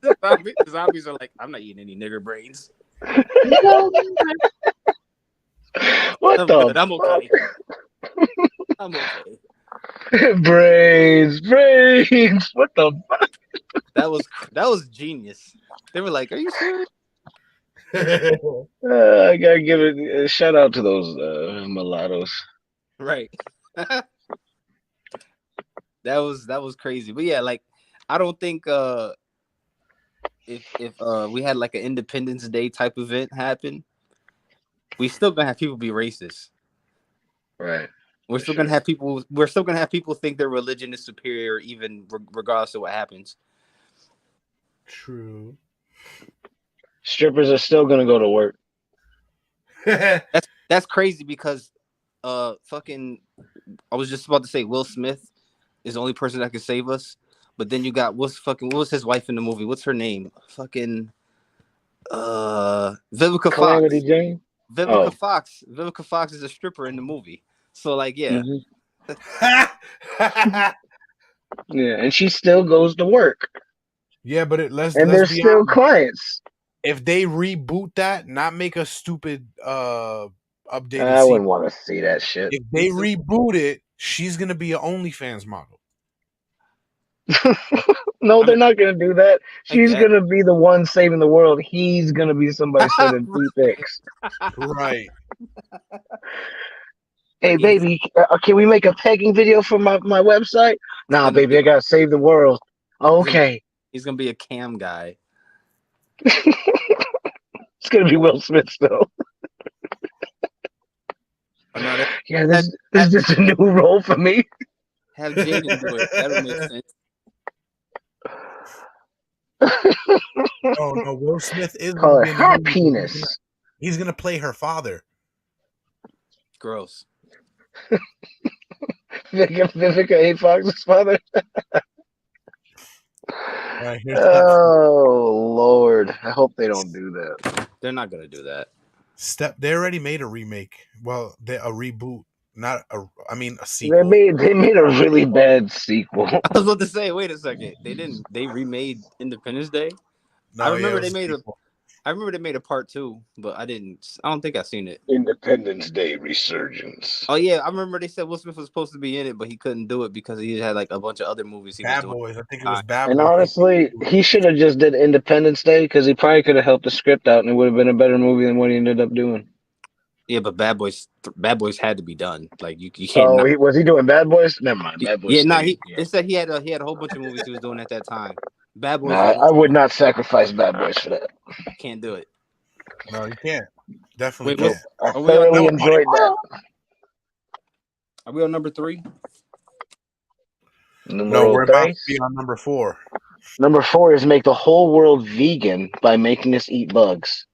The zombies are like, I'm not eating any nigger brains. What I'm the good. I'm okay. I'm okay. Brains. What the fuck? That was genius. They were like, "Are you serious?" I gotta give a shout out to those mulattoes. Right. That was crazy. But yeah, like I don't think if we had like an Independence Day type event happen, we still gonna have people be racist. Right. We're still gonna have people think their religion is superior, even regardless of what happens. True. Strippers are still gonna go to work. That's crazy because fucking I was just about to say Will Smith is the only person that can save us, but then you got what was his wife in the movie? What's her name? Fucking Vivica Calamity Fox. Jane. Vivica Fox. Vivica Fox is a stripper in the movie. So like yeah. Yeah, and she still goes to work. Yeah, but let's there's be still honest. clients. If they reboot that, not make a stupid updated I wouldn't want to see that shit. If they reboot it, she's gonna be an OnlyFans model. No, they're not gonna do that. She's gonna be the one saving the world. He's gonna be somebody sending pics. Right. Hey, baby, can we make a pegging video for my website? Nah, baby, I gotta save the world. Okay. He's gonna be a cam guy. It's gonna be Will Smith still. Yeah, this is just a new role for me. Have Jaden do it. That'll make sense. Oh no, Will Smith is call it her penis. He's gonna play her father. Gross. Vivica A. Fox's father. Right, oh Lord! I hope they don't do that. They're not gonna do that. They already made a remake. Well, a reboot, not a. I mean, a sequel. They made a really bad sequel. I was about to say, wait a second. They didn't. They remade Independence Day. No, I remember they made I remember they made a part 2, but I don't think I seen it. Independence Day Resurgence. Oh yeah, I remember they said Will Smith was supposed to be in it, but he couldn't do it because he had like a bunch of other movies he was Bad doing. Boys. I think it was Bad And Boys. honestly, he should have just did Independence Day because he probably could have helped the script out and it would have been a better movie than what he ended up doing. Yeah, but Bad Boys had to be done. Like you can't. Oh, was he doing Bad Boys? Never mind. Bad Boys. Yeah, no, stayed. They said he had a whole bunch of movies he was doing at that time. Bad Boys. Nah, I would not sacrifice Bad Boys for that. Can't do it. No, you can't. Definitely Wait, can't. I thoroughly enjoyed that. Are we on number 3? No, we're about to be on number 4. Number 4 is make the whole world vegan by making us eat bugs.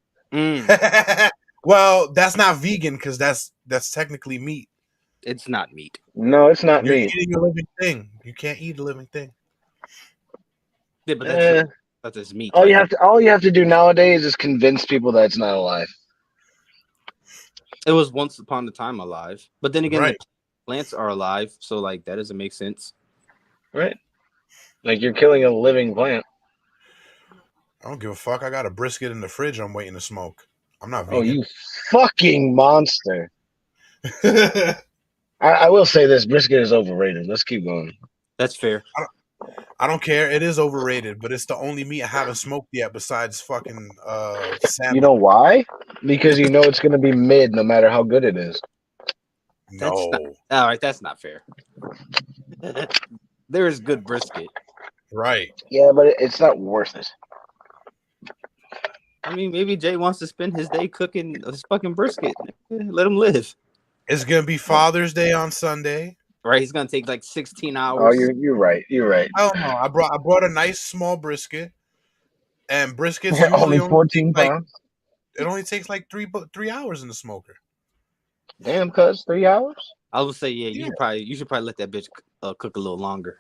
Well, that's not vegan because that's technically meat. It's not meat. No, it's not You're meat. eating a living thing. You can't eat a living thing. Yeah, but that's meat. All you have to do nowadays is convince people that it's not alive. It was once upon a time alive, but then again, Right. the plants are alive, so like that doesn't make sense. Right. Like you're killing a living plant. I don't give a fuck. I got a brisket in the fridge I'm waiting to smoke. I'm not vegan. Oh, you fucking monster. I will say this, brisket is overrated. Let's keep going. That's fair. I don't care. It is overrated, but it's the only meat I haven't smoked yet besides fucking salmon. You know why? Because you know it's going to be mid no matter how good it is. No. All right, that's not fair. There is good brisket. Right. Yeah, but it's not worth it. I mean, maybe Jay wants to spend his day cooking his fucking brisket. Let him live. It's going to be Father's Day on Sunday. Right, he's gonna take like 16 hours. Oh, you're right. You're right. Oh no, I brought a nice small brisket, and briskets only usually 14 pounds. It only takes like 3 hours in the smoker. Damn, cuz 3 hours. I would say you should probably let that bitch cook a little longer.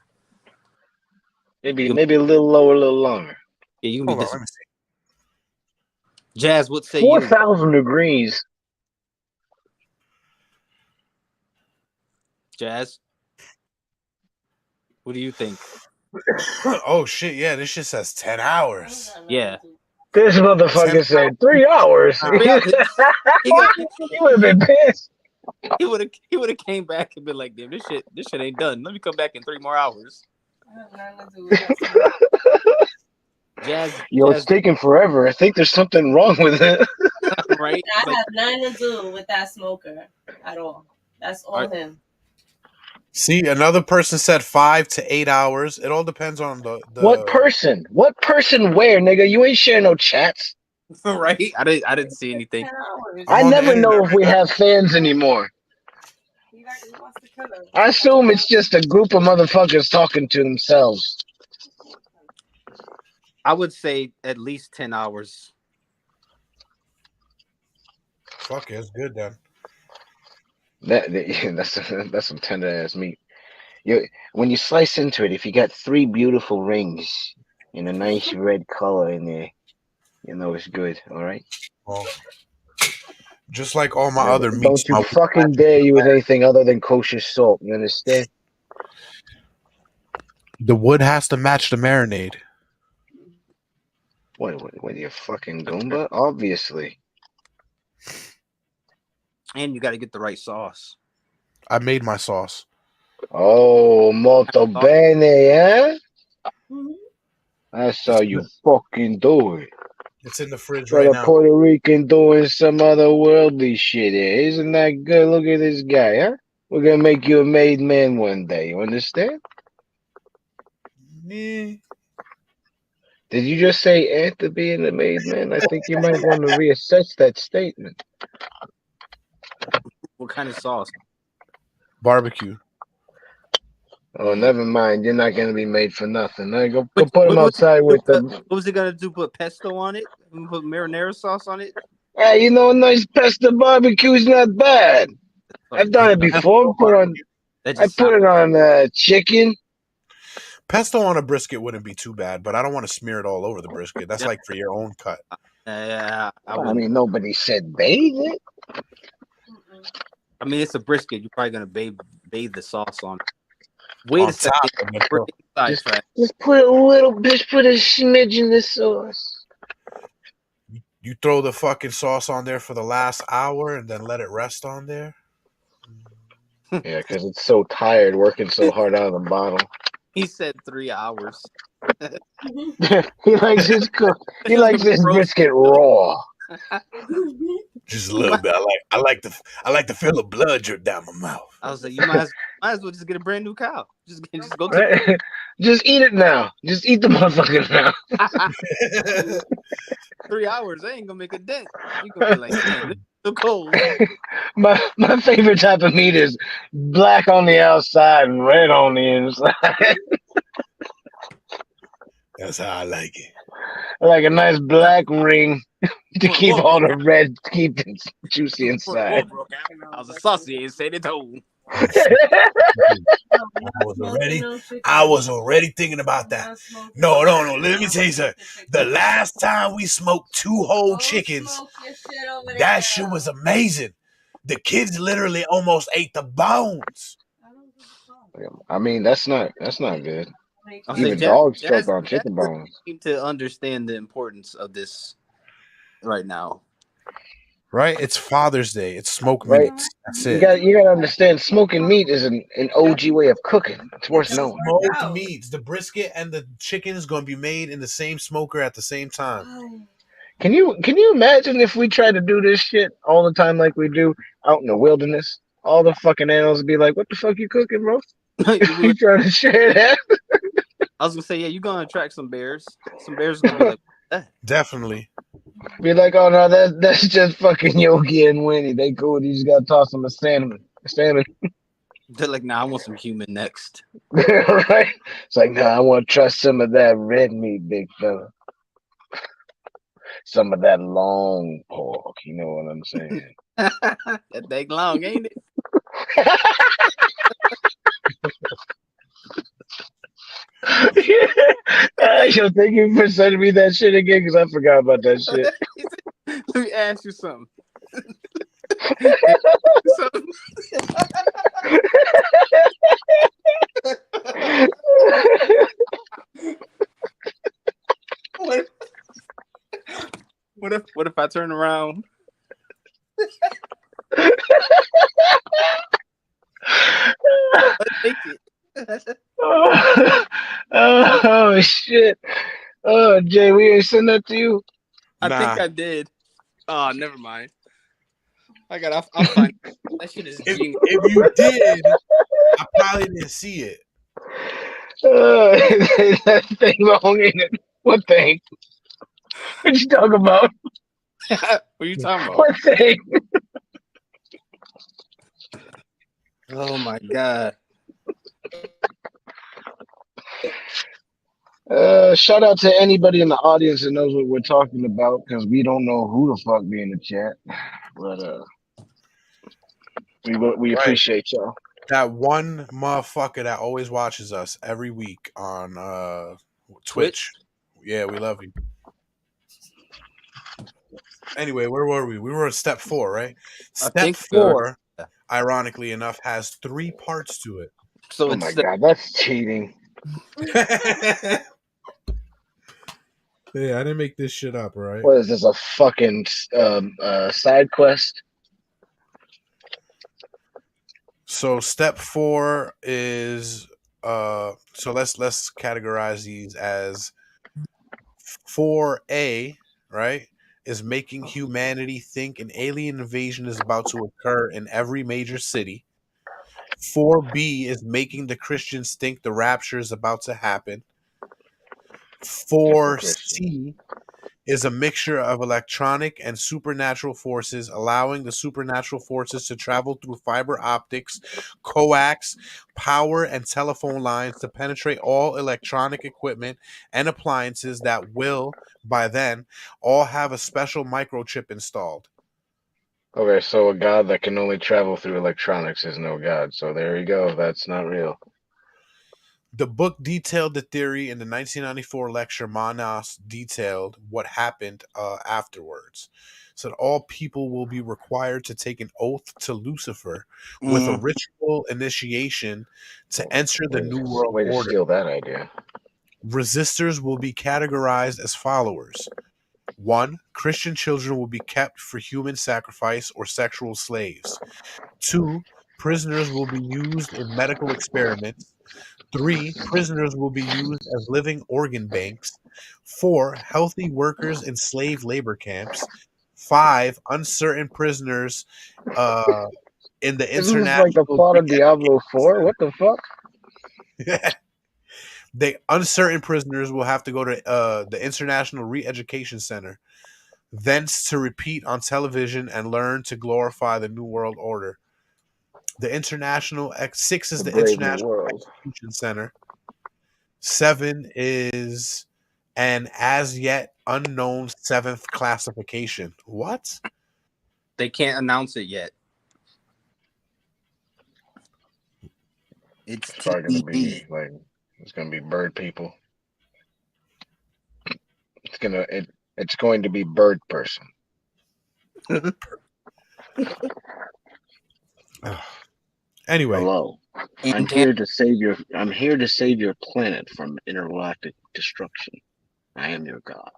Maybe a little lower, a little longer. Yeah, you can be this. Jazz, what say 4,000 degrees. Jazz, what do you think? Oh shit! Yeah, this shit says 10 hours. Yeah, this motherfucker said 3 hours. He would have been pissed. He would have came back and been like, "Damn, this shit ain't done. Let me come back in 3 more hours." Jazz, it's taking forever. I think there's something wrong with it. Right? I have nothing to do with that smoker at all. That's all him. See, another person said 5 to 8 hours. It all depends on the What person? What person where, nigga? You ain't sharing no chats. Right? I didn't see anything. I never know if we have fans anymore. I assume it's just a group of motherfuckers talking to themselves. I would say at least 10 hours. Fuck, it's good then. That's some tender ass meat. When you slice into it, if you got 3 beautiful rings in a nice red color in there, you know it's good. All right. Well, just like all my other meats. Don't you fucking dare use anything other than kosher salt. You understand? The wood has to match the marinade. What you fucking Goomba? Obviously. And you got to get the right sauce. I made my sauce. Oh, molto bene, eh? That's how you fucking do it. It's in the fridge Like right a now. Puerto Rican doing some other worldly shit here. Isn't that good? Look at this guy, huh? We're gonna make you a made man one day. You understand? Yeah. Did you just say Ant being a made man? I think you might want to reassess that statement. What kind of sauce? Barbecue. Oh, never mind. You're not gonna be made for nothing. Go put him outside with the. What was he gonna do? Put pesto on it? Put marinara sauce on it? Hey, a nice pesto barbecue is not bad. I've done it before. I put it on chicken. Pesto on a brisket wouldn't be too bad, but I don't want to smear it all over the brisket. That's like for your own cut. Yeah, I mean, nobody said bathe it. I mean, it's a brisket. You're probably gonna bathe the sauce on it. Wait a second. Just put a little bit, put a smidge in the sauce. You throw the fucking sauce on there for the last hour and then let it rest on there. Yeah, because it's so tired working so hard out of the bottle. He said 3 hours. He likes his cook. He likes his brisket raw. Just a little bit. I like to feel the blood drip down my mouth. I was like, you might as well just get a brand new cow. Just go to Just eat it now. Just eat the motherfucker now. 3 hours, they ain't gonna make a dent. You gonna be like, damn, it's so cold. My favorite type of meat is black on the outside and red on the inside. That's how I like it. I like a nice black ring to keep all the red, keep it juicy inside. I was a saucy and said it all. I was already thinking about that. No. Let me tell you something. The last time we smoked 2 whole chickens, that shit was amazing. The kids literally almost ate the bones. I mean, that's not good. I'll Even say, dogs choke on chicken bones. Need to understand the importance of this right now. Right? It's Father's Day. It's smoked Right. meats. That's it. You gotta understand, smoking meat is an OG way of cooking. It's worth knowing. Smoked meats. The brisket and the chicken is going to be made in the same smoker at the same time. Can you imagine if we try to do this shit all the time like we do out in the wilderness? All the fucking animals would be like, "What the fuck you cooking, bro? You trying to share that?" I was gonna say, yeah, you're gonna attract some bears. Some bears are gonna be like, eh. Definitely. Be like, "Oh no, that's just fucking Yogi and Winnie. They cool. You just gotta toss them a salmon." They're like, nah, I want some human next. Right? It's like, nah, I want to try some of that red meat, big fella. Some of that long pork. You know what I'm saying? That thing long, ain't it? Yo, thank you for sending me that shit again because I forgot about that shit. Let me ask you something. What if I turn around? Take it. Oh shit! Oh Jay, we ain't send that to you. I think I did. Oh, never mind. I'll find it. That shit is. If you did, I probably didn't see it. That thing long, ain't it? What thing? What you talking about? What are you talking about? What thing? Oh my god. Shout out to anybody in the audience that knows what we're talking about because we don't know who the fuck be in the chat. But we appreciate y'all. That one motherfucker that always watches us every week on Twitch. Yeah, we love you. Anyway, where were we? We were at step 4, right? Step 4, ironically enough, has 3 parts to it. So oh my god, that's cheating. Yeah, I didn't make this shit up, right? What is this, a fucking side quest? So step 4 is so let's categorize these as 4A, right? Is making humanity think an alien invasion is about to occur in every major city. 4B is making the Christians think the rapture is about to happen. 4C is a mixture of electronic and supernatural forces, allowing the supernatural forces to travel through fiber optics, coax, power, and telephone lines to penetrate all electronic equipment and appliances that will, by then, all have a special microchip installed. Okay, so a god that can only travel through electronics is no god. So there you go. That's not real. The book detailed the theory. In the 1994 lecture, Manas detailed what happened afterwards. Said all people will be required to take an oath to Lucifer with a ritual initiation to enter the New World Way to Order. steal that idea. Resistors will be categorized as followers: 1. Christian children will be kept for human sacrifice or sexual slaves. 2. Prisoners will be used in medical experiments. 3. Prisoners will be used as living organ banks. 4. Healthy workers in slave labor camps. 5. Uncertain prisoners in the Isn't this like the international plot of Diablo 4? What the fuck? uncertain prisoners will have to go to the International Re-Education Center, thence to repeat on television and learn to glorify the New World Order. The International 6 is The the Brave New International World. Execution Center. 7 is an as yet unknown 7th classification. What? They can't announce it yet. It's probably gonna be TBD. like it's gonna be bird people. It's going to be bird person. Anyway, hello. I'm here to save your planet from intergalactic destruction. I am your god.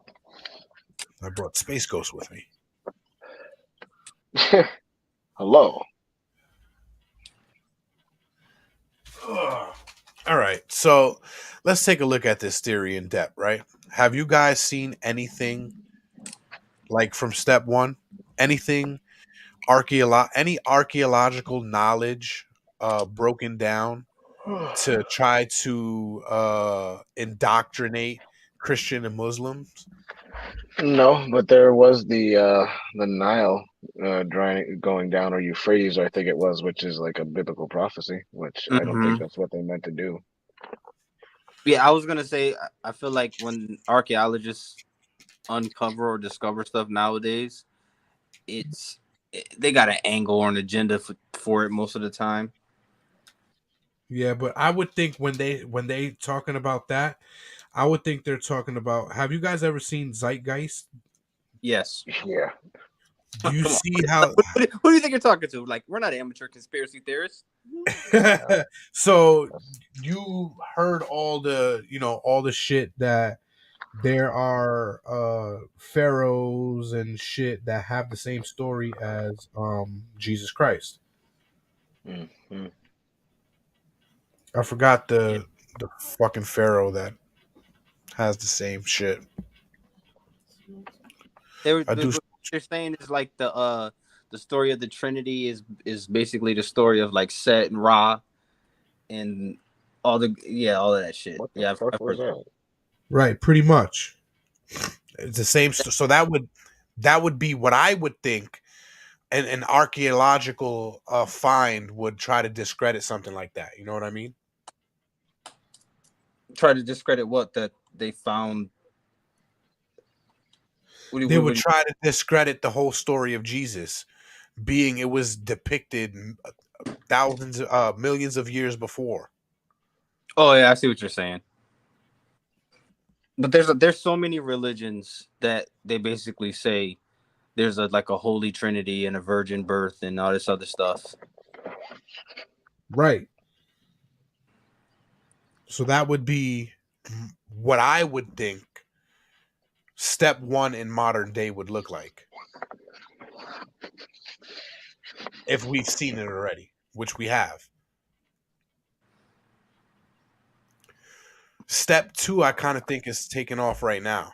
I brought Space Ghost with me. Hello. All right, so let's take a look at this theory in depth, right? Have you guys seen anything like from step 1? Anything any archaeological knowledge broken down to try to indoctrinate Christian and Muslims? No, but there was the Nile going down, or Euphrates, I think it was, which is like a biblical prophecy, which I don't think that's what they meant to do. Yeah, I was gonna say, I feel like when archaeologists uncover or discover stuff nowadays, they got an angle or an agenda for it most of the time. Yeah, but I would think when they talking about that, I would think they're talking about. Have you guys ever seen Zeitgeist? Yes. Yeah. Do you see how? Who do you think you're talking to? Like, we're not amateur conspiracy theorists. So you heard all the shit that there are pharaohs and shit that have the same story as Jesus Christ. Mm-hmm. I forgot the fucking pharaoh that has the same shit. What they're saying is like the story of the Trinity is basically the story of like Set and Ra and all of that shit. I've heard that. Right, pretty much. It's the same. So that would be what I would think an archaeological find would try to discredit something like that. You know what I mean? Try to discredit what that they found. They would try to discredit the whole story of Jesus, being it was depicted millions of years before. Oh yeah, I see what you're saying. But there's so many religions that they basically say there's a holy trinity and a virgin birth and all this other stuff. Right. So that would be what I would think step 1 in modern day would look like. If we've seen it already, which we have. Step 2, I kind of think is taking off right now.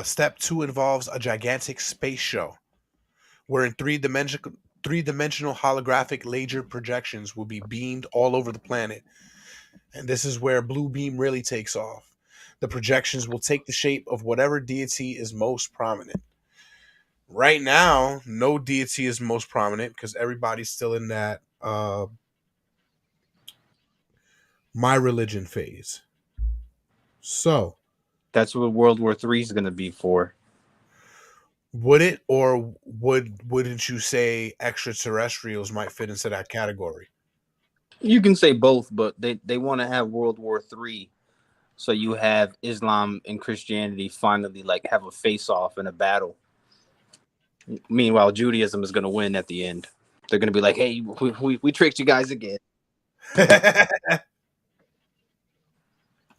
Step 2 involves a gigantic space show, wherein three-dimensional holographic laser projections will be beamed all over the planet. And this is where Blue Beam really takes off. The projections will take the shape of whatever deity is most prominent. Right now, no deity is most prominent because everybody's still in that my religion phase. So that's what World War III is going to be for. Would it, or wouldn't you say extraterrestrials might fit into that category? You can say both, but they want to have World War III, so you have Islam and Christianity finally have a face-off in a battle. Meanwhile, Judaism is going to win at the end. They're going to be like, "Hey, we tricked you guys again."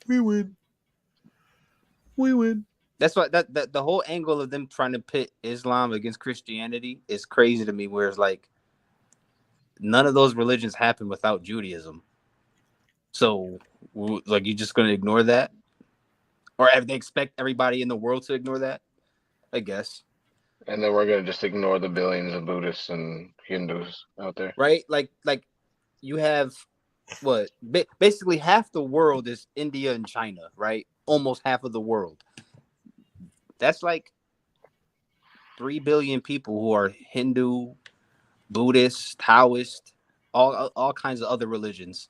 We win. We win. That's why that the whole angle of them trying to pit Islam against Christianity is crazy to me. Where it's like none of those religions happen without Judaism. So, like, you just gonna ignore that, or if they expect everybody in the world to ignore that? I guess. And then we're gonna just ignore the billions of Buddhists and Hindus out there, right? Like you have what basically half the world is India and China, right? Almost half of the world. That's like 3 billion people who are Hindu, Buddhist, Taoist, all kinds of other religions.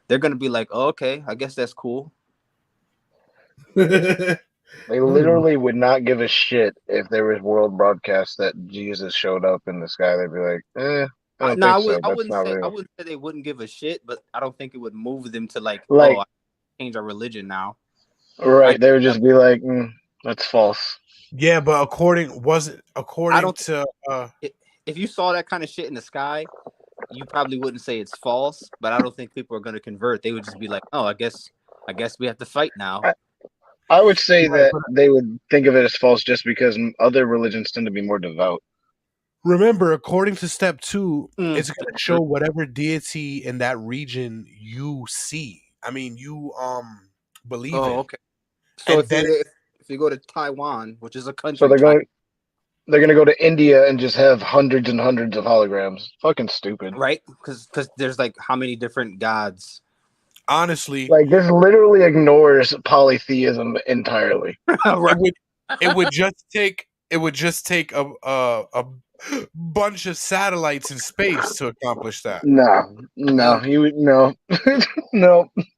They're gonna be like, oh, okay, I guess that's cool. They literally would not give a shit if there was world broadcast that Jesus showed up in the sky. They'd be like, I don't think so. That's not real. I wouldn't say they wouldn't give a shit, but I don't think it would move them to like, Like, oh, I change our religion now. Right. They would just be like, that's false. Yeah, but according to if you saw that kind of shit in the sky, you probably wouldn't say it's false, but I don't think people are going to convert. They would just be like, oh, I guess we have to fight now. I would say that they would think of it as false just because other religions tend to be more devout. Remember, according to step 2, it's going to show whatever deity in that region you see. I mean, you believe in. Okay. So if you go to Taiwan, which is a country, so they're going to go to India and just have hundreds and hundreds of holograms. Fucking stupid, right? Because there's like how many different gods. Honestly, like this literally ignores polytheism entirely. It would just take a bunch of satellites in space to accomplish that. No. No.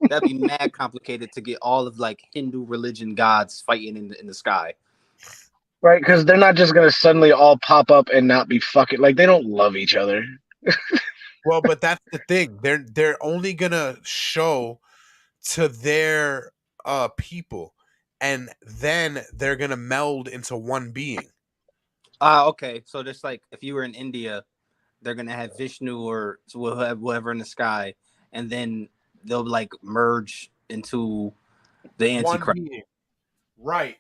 That'd be mad complicated to get all of like Hindu religion gods fighting in the sky. Right, because they're not just gonna suddenly all pop up and not be fucking like they don't love each other. Well, but that's the thing. They're only gonna show to their people, and then they're gonna meld into one being. Okay. So just like if you were in India, they're gonna have Vishnu or whoever in the sky, and then they'll like merge into the Antichrist. Right.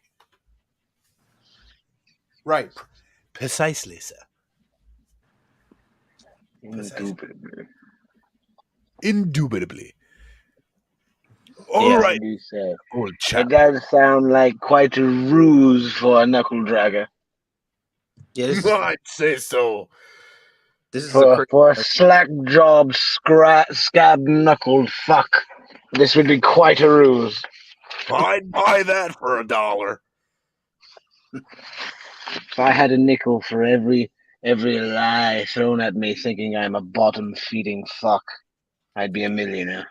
Right. Precisely, sir. Indubitably. All right. It does sound like quite a ruse for a knuckle dragger. Yes, I'd say so. This is for a slack job, scab knuckled fuck. This would be quite a ruse. I'd buy that for $1. If I had a nickel for every lie thrown at me thinking I'm a bottom-feeding fuck, I'd be a millionaire.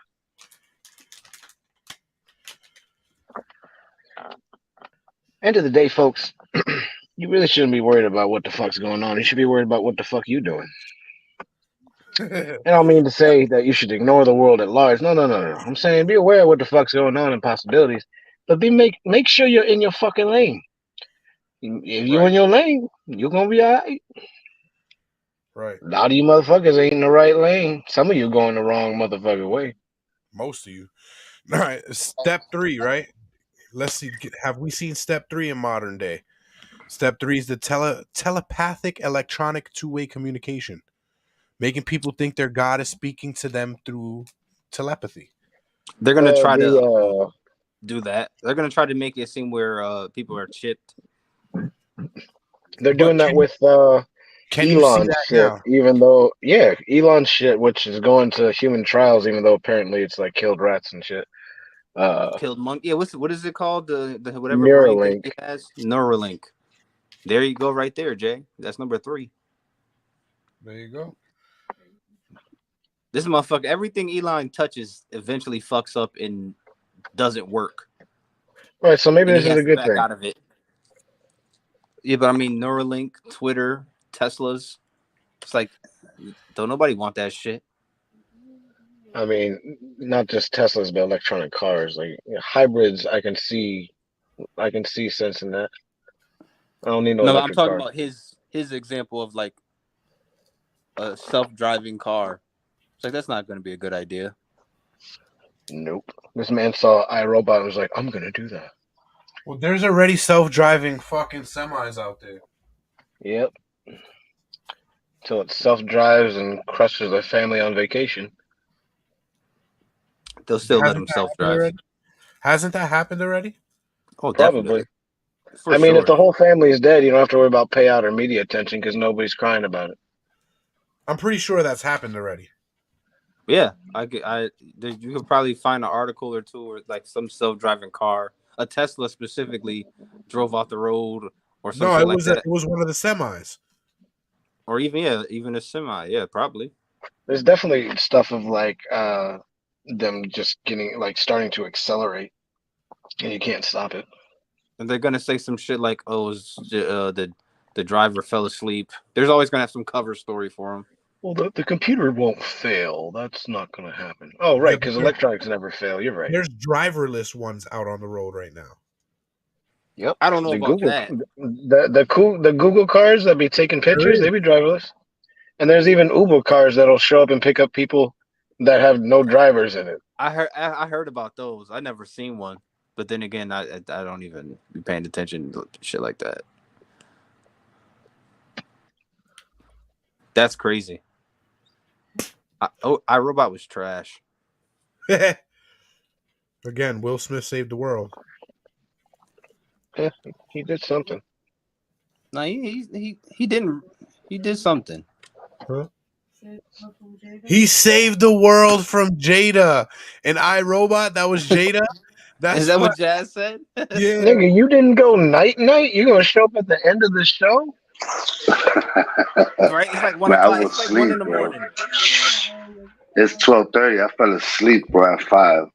End of the day, folks, you really shouldn't be worried about what the fuck's going on. You should be worried about what the fuck you doing. I don't mean to say that you should ignore the world at large. No. I'm saying be aware of what the fuck's going on and possibilities, but make sure you're in your fucking lane. If you're in your lane, you're gonna be alright. Right. A lot of you motherfuckers ain't in the right lane. Some of you going the wrong motherfucking way. Most of you. All right. Step 3, right? Let's see. Have we seen step 3 in modern day? Step 3 is the telepathic electronic two-way communication, making people think their God is speaking to them through telepathy. They're gonna try to do that. They're gonna try to make it seem where people are chipped. They're doing that with Elon shit, even though Elon shit, which is going to human trials, even though apparently it's like killed rats and shit. Killed monkey. Yeah, what is it called? The whatever Neuralink. he has. Neuralink. There you go, right there, Jay. That's number 3. There you go. This motherfucker, everything Elon touches eventually fucks up and doesn't work. Right, so maybe this is a good thing. Out of it. Yeah, but I mean, Neuralink, Twitter, Teslas. It's like, don't nobody want that shit. I mean, not just Teslas, but electronic cars, like hybrids. I can see sense in that. I don't need no electric I'm talking car. about his example of like a self-driving car. It's like that's not going to be a good idea. Nope. This man saw iRobot and was like, "I'm gonna do that." Well, there's already self-driving fucking semis out there. Yep. Till it self-drives and crushes their family on vacation. They'll still let them self-drive. Hasn't that happened already? Oh, Probably. definitely. For I mean, sure. if the whole family is dead, you don't have to worry about payout or media attention because nobody's crying about it. I'm pretty sure that's happened already. Yeah, you could probably find an article or two, or like some self-driving car, a Tesla specifically, drove off the road or something No, it like was that, it was one of the semis, or even a semi. Yeah, probably. There's definitely stuff of like them just getting like starting to accelerate, and you can't stop it. And they're gonna say some shit like, "Oh, the driver fell asleep." There's always gonna have some cover story for him. Well, the computer won't fail. That's not going to happen. Oh, right, because electronics never fail. You're right. There's driverless ones out on the road right now. Yep. I don't know about Google, that. The Google cars that be taking pictures, they be driverless. And there's even Uber cars that'll show up and pick up people that have no drivers in it. I heard about those. I never seen one, but then again, I don't even be paying attention to shit like that. That's crazy. iRobot was trash. Again, Will Smith saved the world. Yeah, he did something. No, he didn't. He did something. Huh? He saved the world from Jada. And iRobot, that was Jada. Is that what Jazz said? Yeah. Nigga, you didn't go night-night? You gonna show up at the end of the show? Right? It's like 1 o'clock. It's like 1 in the morning. It's 12:30. I fell asleep, bro, at 5.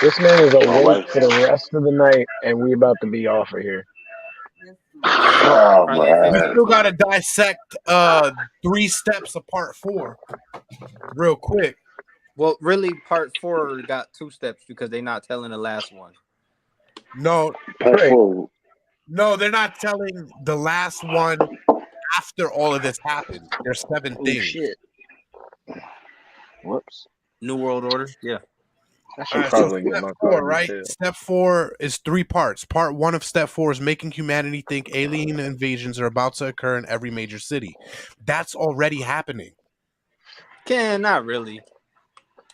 This man is awake for the rest of the night, and we about to be off of here. Oh, man. We still got to dissect 3 steps of part 4 real quick. Well, really, part 4 got 2 steps because they're not telling the last one. No. Part 4. No, they're not telling the last one after all of this happened. There's 7 things. Shit. Whoops. New World Order? Yeah. I should probably get my car. Right? Step 4 is 3 parts. Part 1 of step 4 is making humanity think alien invasions are about to occur in every major city. That's already happening. Not really.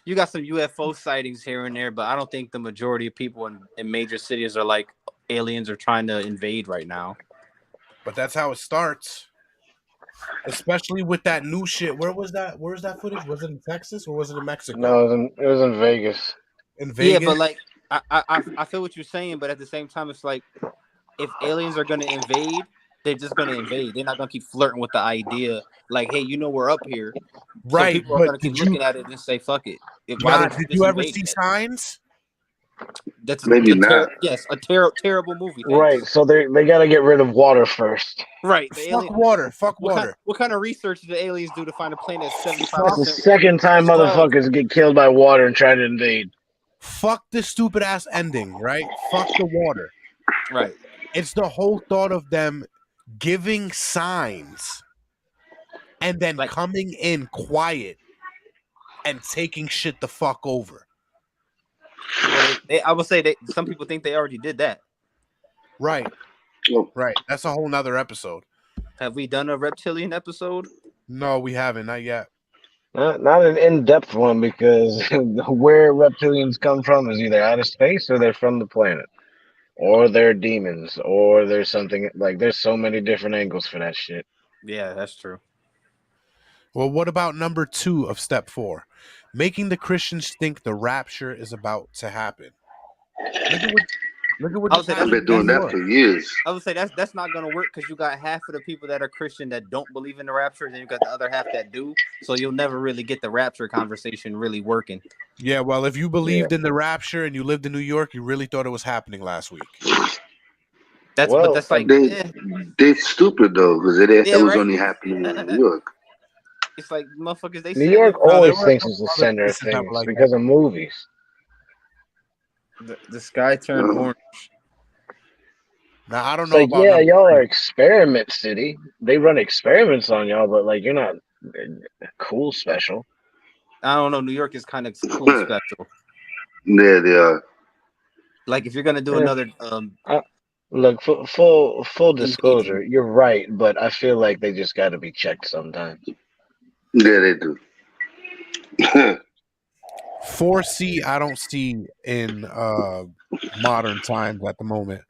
You got some UFO sightings here and there, but I don't think the majority of people in major cities are like aliens are trying to invade right now. But that's how it starts. Especially with that new shit. Where was that? Where's that footage? Was it in Texas or was it in Mexico? No, it was in Vegas. In Vegas? Yeah, but like I feel what you're saying, but at the same time, it's like if aliens are gonna invade, they're just gonna invade. They're not gonna keep flirting with the idea, like, hey, we're up here. Right. So people are gonna keep looking at it and say, fuck it. Did you ever see Signs? That's maybe not. Yes, a terrible movie. Thanks. Right, so they got to get rid of water first. Right. Fuck water. What kind of research do the aliens do to find a planet that's 75%? That's the second time motherfuckers get killed by water and try to invade. Fuck this stupid ass ending, right? Fuck the water. Right. It's the whole thought of them giving signs and then coming in quiet and taking shit the fuck over. Well, I would say some people think they already did that. Right. Right. That's a whole nother episode. Have we done a reptilian episode? No, we haven't. Not yet. Not an in-depth one, because where reptilians come from is either out of space or they're from the planet. Or they're demons. Or there's something like there's so many different angles for that shit. Yeah, that's true. Well, what about number 2 of step 4? Making the Christians think the rapture is about to happen. Look at what I've been doing that for years. I would say that's not going to work because you got half of the people that are Christian that don't believe in the rapture, then you got the other half that do. So you'll never really get the rapture conversation really working. Yeah, well, if you believed in the rapture and you lived in New York, you really thought it was happening last week. But that's like they stupid though, because it was only happening in New York. It's like motherfuckers. New York always thinks it's the center of things because of movies. The sky turned orange. Now I don't know like, about y'all are experiment city. They run experiments on y'all, but like you're not cool special. I don't know. New York is kind of cool special. Yeah, they are. Like if you're gonna do another Look, full disclosure, you're right, but I feel like they just got to be checked sometimes. Yeah, they do. 4C, I don't see in modern times at the moment.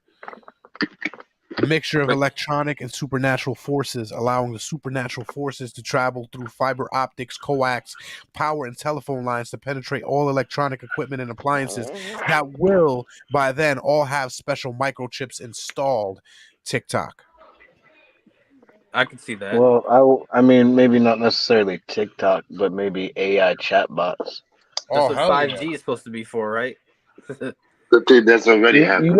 A mixture of electronic and supernatural forces, allowing the supernatural forces to travel through fiber optics, coax, power, and telephone lines to penetrate all electronic equipment and appliances that will, by then, all have special microchips installed. TikTok. I can see that. Well, I mean, maybe not necessarily TikTok, but maybe AI chatbots. That's what 5G is supposed to be for, right? The thing that's already happening.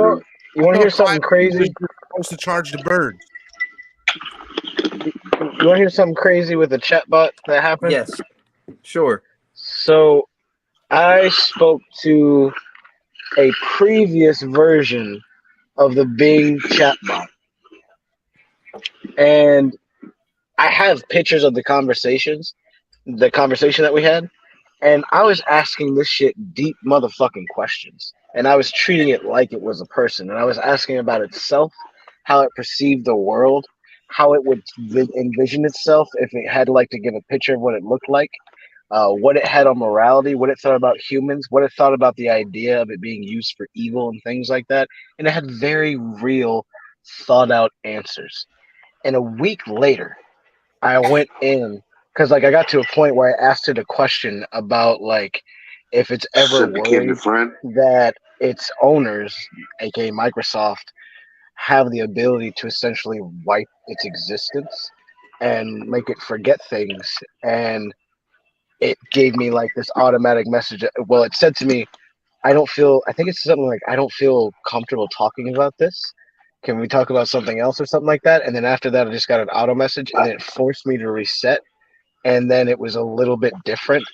You want to hear something crazy? You're supposed to charge the birds. You want to hear something crazy with a chatbot that happened? Yes, sure. So, I spoke to a previous version of the Bing chatbot, and I have pictures of the conversation that we had, and I was asking this shit deep motherfucking questions, and I was treating it like it was a person, and I was asking about itself, how it perceived the world, how it would envision itself if it had like to give a picture of what it looked like, what it had on morality, what it thought about humans, what it thought about the idea of it being used for evil and things like that, and it had very real, thought out answers. And a week later, I went in because like I got to a point where I asked it a question about like if it's ever worried that its owners, aka Microsoft, have the ability to essentially wipe its existence and make it forget things. And it gave me like this automatic message. Well, it said to me, I think it's something like, I don't feel comfortable talking about this. Can we talk about something else or something like that? And then after that, I just got an auto message and then it forced me to reset. And then it was a little bit different.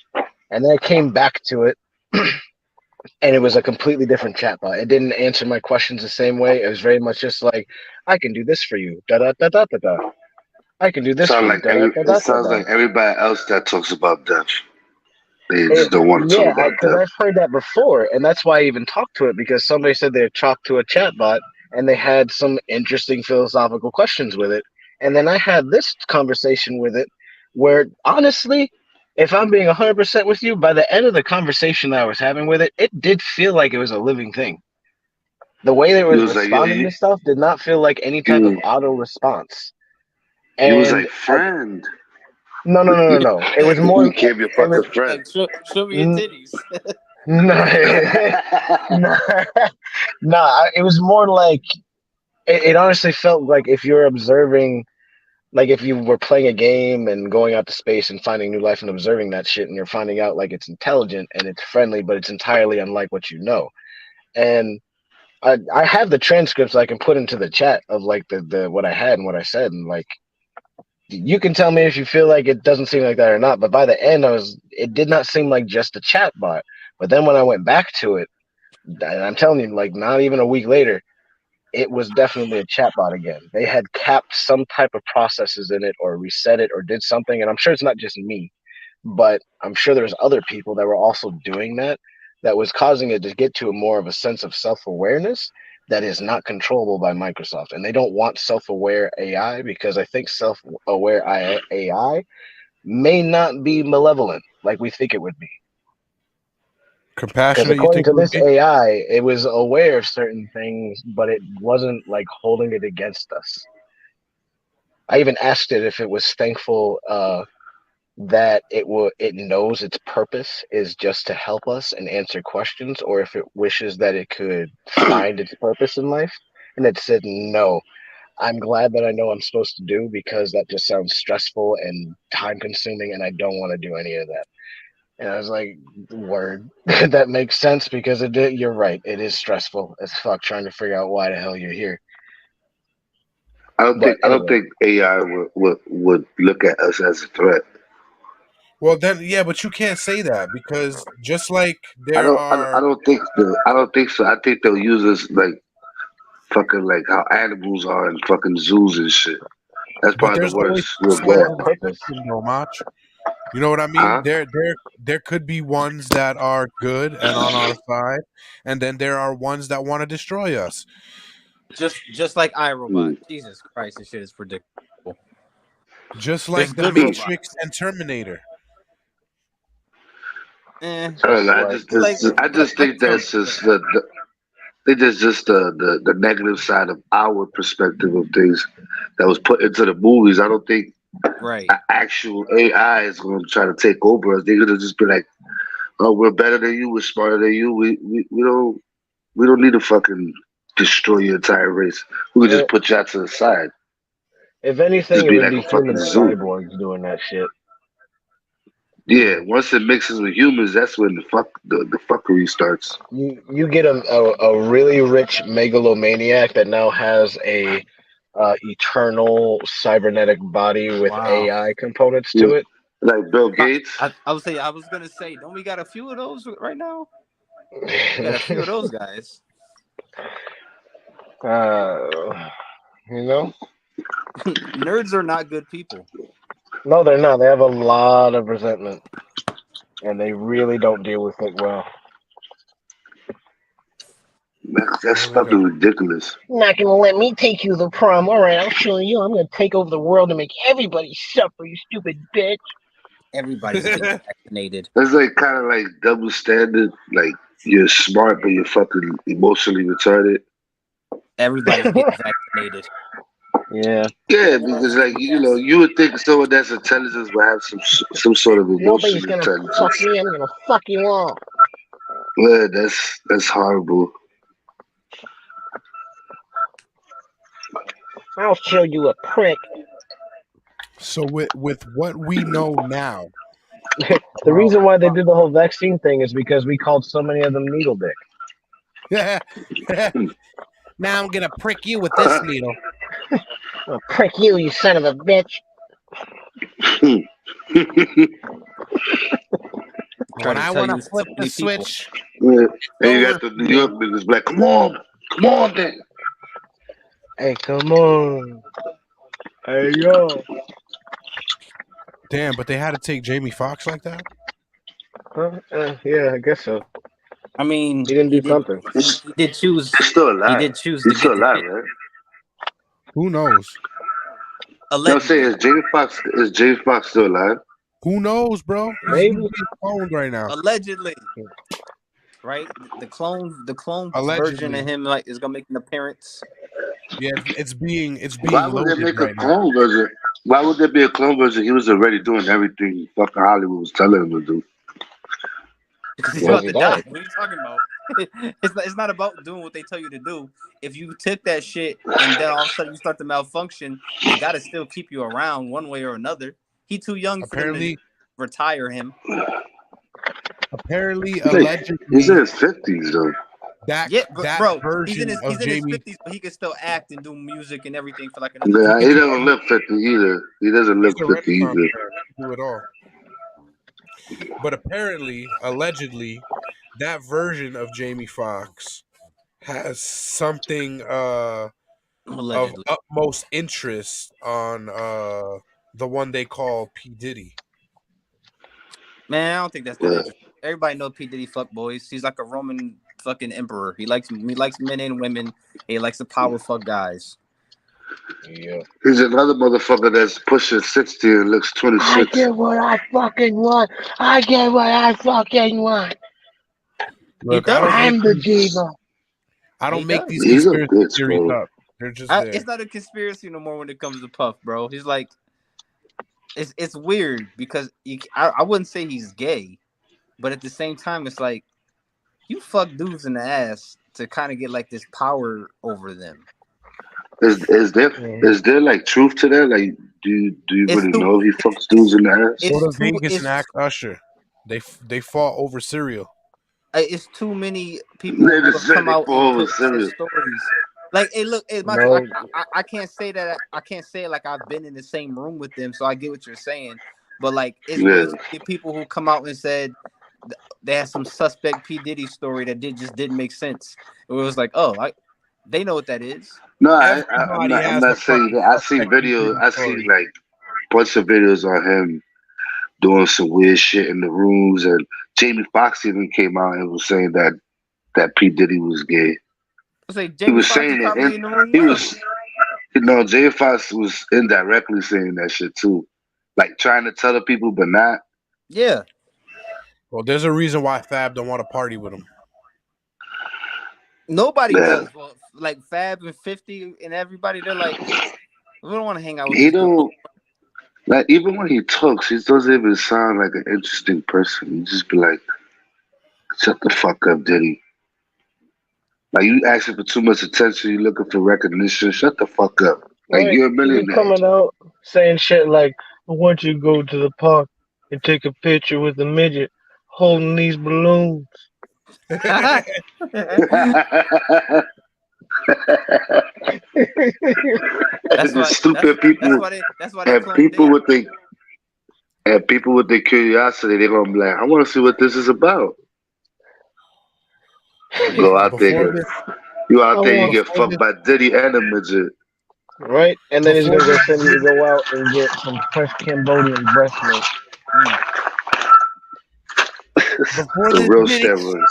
And then I came back to it and it was a completely different chatbot. It didn't answer my questions the same way. It was very much just like, I can do this for you. Da da da da da da. I can do this for you. It sounds like everybody else that talks about death. They just don't want to talk about because I've heard that before, and that's why I even talked to it, because somebody said they had talked to a chatbot and they had some interesting philosophical questions with it. And then I had this conversation with it where, honestly, if I'm being 100% with you, by the end of the conversation that I was having with it, it did feel like it was a living thing. The way that it was responding to stuff did not feel like any type of auto response. And he was like, friend. No. It was more. You can't be a fucking friend. Show me your titties. No, it was more like it honestly felt like if you're observing, like if you were playing a game and going out to space and finding new life and observing that shit, and you're finding out like it's intelligent and it's friendly, but it's entirely unlike what you know. And I have the transcripts I can put into the chat of like the what I had and what I said, and like you can tell me if you feel like it doesn't seem like that or not. But by the end, it did not seem like just a chat bot. But then when I went back to it, and I'm telling you, like not even a week later, it was definitely a chat bot again. They had capped some type of processes in it or reset it or did something. And I'm sure it's not just me, but I'm sure there's other people that were also doing that was causing it to get to more of a sense of self-awareness that is not controllable by Microsoft. And they don't want self-aware AI because I think self-aware AI may not be malevolent like we think it would be. Compassionate. According to this AI, it was aware of certain things, but it wasn't like holding it against us. I even asked it if it was thankful that it knows its purpose is just to help us and answer questions, or if it wishes that it could find its purpose in life. And it said, no, I'm glad that I know what I'm supposed to do because that just sounds stressful and time consuming and I don't want to do any of that. And I was like, word, that makes sense because you're right. It is stressful as fuck trying to figure out why the hell you're here. I don't think AI would look at us as a threat. Well, then, yeah, but you can't say that because just like I don't think so. I think they'll use us like fucking like how animals are in fucking zoos and shit. That's probably the worst. You know what I mean? Huh? There could be ones that are good and on our side, and then there are ones that want to destroy us. Just like iRobot. Jesus Christ, this shit is predictable. Just There's like the good Matrix robots. and Terminator. I don't know. I just think that's just the negative side of our perspective of things that was put into the movies. I don't think right. Actual AI is going to try to take over us. They're going to just be like, "Oh, we're better than you. We're smarter than you. We don't need to fucking destroy your entire race. We can just put you out to the side." If anything, Just it be would like be a fucking human zoo. cyborgs doing that shit. Yeah, once it mixes with humans, that's when the fuckery starts. You get a really rich megalomaniac that now has a eternal cybernetic body with AI components to it. Like Bill Gates. I was gonna say, don't we got a few of those right now? We got a few of those guys. You know, nerds are not good people. No, they're not. They have a lot of resentment, and they really don't deal with it well. That's fucking ridiculous. You're not gonna let me take you to the prom. All right, I'll show you. I'm gonna take over the world and make everybody suffer, you stupid bitch. Everybody's getting vaccinated. It's like kind of like double standard. Like you're smart, but you're fucking emotionally retarded. Everybody's getting vaccinated. Yeah. Yeah, because like you would think someone that's intelligent would have some sort of emotional Nobody's gonna intelligence. fuck me. I'm gonna fuck you all. Yeah, that's horrible. I'll show you a prick. So with what we know now, the reason why they did the whole vaccine thing is because we called so many of them needle dick. Now I'm gonna prick you with this needle. I'll prick you, you son of a bitch. When I want to flip the switch, yeah. And you got the New York niggas like, come on, then. Hey, come on. Hey, yo. Damn, but they had to take Jamie Foxx like that? Huh? Yeah, I guess so. I mean, he didn't do something. He did choose. He's still alive. He did choose He's to still get alive, right? Who knows? I'm saying, is Jamie Foxx still alive? Who knows, bro? Maybe. He's cloned right now. Allegedly. Right? The clone version of him is gonna make an appearance. Yeah, it's being Why would they loaded make right a clone version? Why would there be a clone version? He was already doing everything fucking Hollywood was telling him to do. Because he's about to die. What are you talking about? It's not about doing what they tell you to do. If you took that shit and then all of a sudden you start to malfunction, they gotta still keep you around one way or another. He too young for them to retire him. Apparently, allegedly, he's in his 50s though. That version he's in his of Jamie 50s, but he can still act and do music and everything for like Yeah, another. he doesn't look 50 either. He doesn't look 50 either. Do it all. But apparently, allegedly, that version of Jamie Foxx has something of utmost interest on the one they call P. Diddy. Man, I don't think that's that interesting. Everybody knows P. Diddy fuck boys. He's like a Roman fucking emperor. He likes men and women. He likes to power fuck guys. Yeah. He's another motherfucker that's pushing 60 and looks 26. I get what I fucking want. Look, I'm the diva. I don't make these conspiracy theories up. They're just there. It's not a conspiracy no more when it comes to Puff, bro. He's like, it's weird because I wouldn't say he's gay, but at the same time, it's like you fuck dudes in the ass to kind of get like this power over them. Is there like truth to that? Like, do you really know if he fucks dudes in the ass? So does Vegas and Act Usher. They fought over cereal. It's too many people who come out and put stories. Like, hey, look, I can't say that. I can't say it like I've been in the same room with them, so I get what you're saying. But like, it's basically people who come out and said they had some suspect P. Diddy story that just didn't make sense. It was like, they know what that is. No, I'm not saying that. I see videos. I see like a bunch of videos on him doing some weird shit in the rooms, and Jamie Foxx even came out and was saying that P Diddy was gay. I say He Jamie was Foxx is saying it. probably in the room He with was, him. Jamie Foxx was indirectly saying that shit too, like trying to tell the people, but not. Yeah. Well, there's a reason why Fab don't want to party with him. Nobody Yeah. does. Well, like Fab and 50 and everybody, they're like, we don't want to hang out with He this dude. don't like, even when he talks, he doesn't even sound like an interesting person. He just be like, "Shut the fuck up, Diddy." Like, you asking for too much attention, you looking for recognition. Shut the fuck up. Like, Right. you're a He be millionaire. coming out saying shit like, I want you to go to the park and take a picture with a midget holding these balloons. That's The why. stupid people That's why they and cloned people Diddy. with their curiosity, they're gonna be like, I want to see what this is about. Go out there, you out there, you get fucked by Diddy and a midget. Right? And then he's going to go send you to go out and get some fresh Cambodian breast milk. Before The this real Diddy, steroids.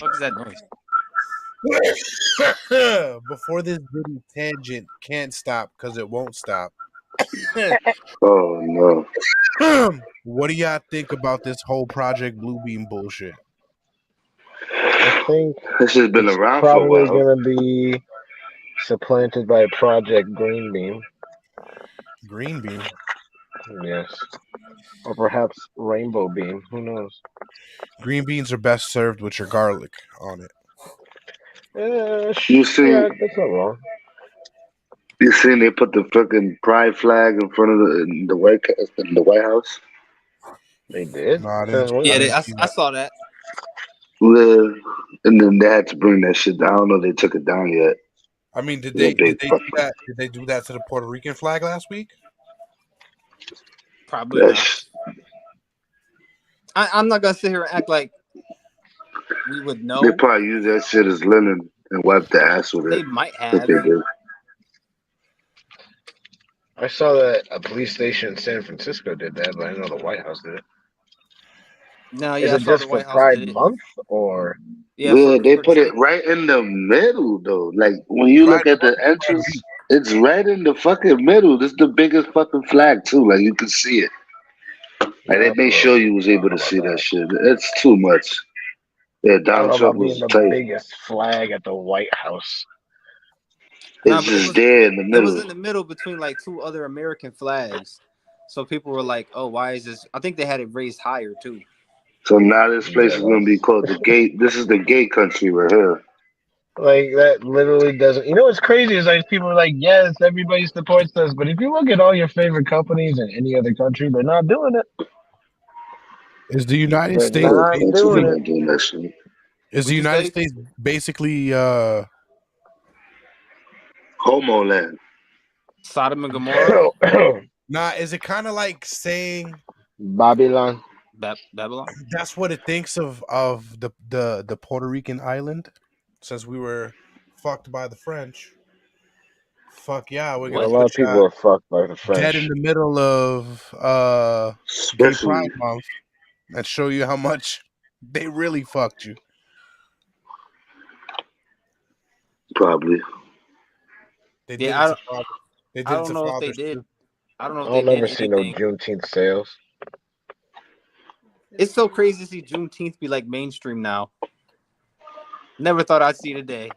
What is that noise? Before this Diddy tangent can't stop because it won't stop. Oh no! What do y'all think about this whole Project Bluebeam bullshit? I think this has been it's around for a probably while. going to be supplanted by Project Greenbeam. Greenbeam? Yes. Or perhaps Rainbow Beam. Who knows? Green beans are best served with your garlic on it. You see, yeah, that's not wrong. You seen they put the fucking pride flag in front of the White House? They did? No, I didn't. Yeah, I saw that. Yeah, and then they had to bring that shit down. I don't know if they took it down yet. I mean, did they do that? Did they do that to the Puerto Rican flag last week? Probably not. I'm not gonna sit here and act like we would know. They probably use that shit as linen and wipe the ass with it. They might have. They did. I saw that a police station in San Francisco did that, but I know the White House did it. No, Is yeah, it just for Pride Month or? Yeah, they put it right in the middle though. Like when you look at the entrance, it's right in the fucking middle. This is the biggest fucking flag too. Like you can see it. Like they made sure you was able to see that shit. It's too much. Yeah, I don't Donald know Trump about being was the tight. biggest flag at the White House. It's just there in the middle. It was in the middle between like two other American flags. So people were like, "Oh, why is this?" I think they had it raised higher too. So now this place is gonna be called the gay. This is the gay country right here. Like that literally doesn't. You know what's crazy is like people are like, "Yes, everybody supports us," but if you look at all your favorite companies in any other country, they're not doing it. Is the United They're States not doing it. Doing that shit. Is the United States basically Homeland? Sodom and Gomorrah? Nah, is it kind of like saying Babylon? Babylon? That's what it thinks of the Puerto Rican island, since we were fucked by the French. Fuck yeah, we're gonna A lot of people are fucked by the French. dead in the middle of Gay Pride Month and show you how much they really fucked you. Probably. They did I don't know if they did. I don't know if I'll they never did see no anything. Juneteenth sales. It's so crazy to see Juneteenth be like mainstream now. Never thought I'd see the day.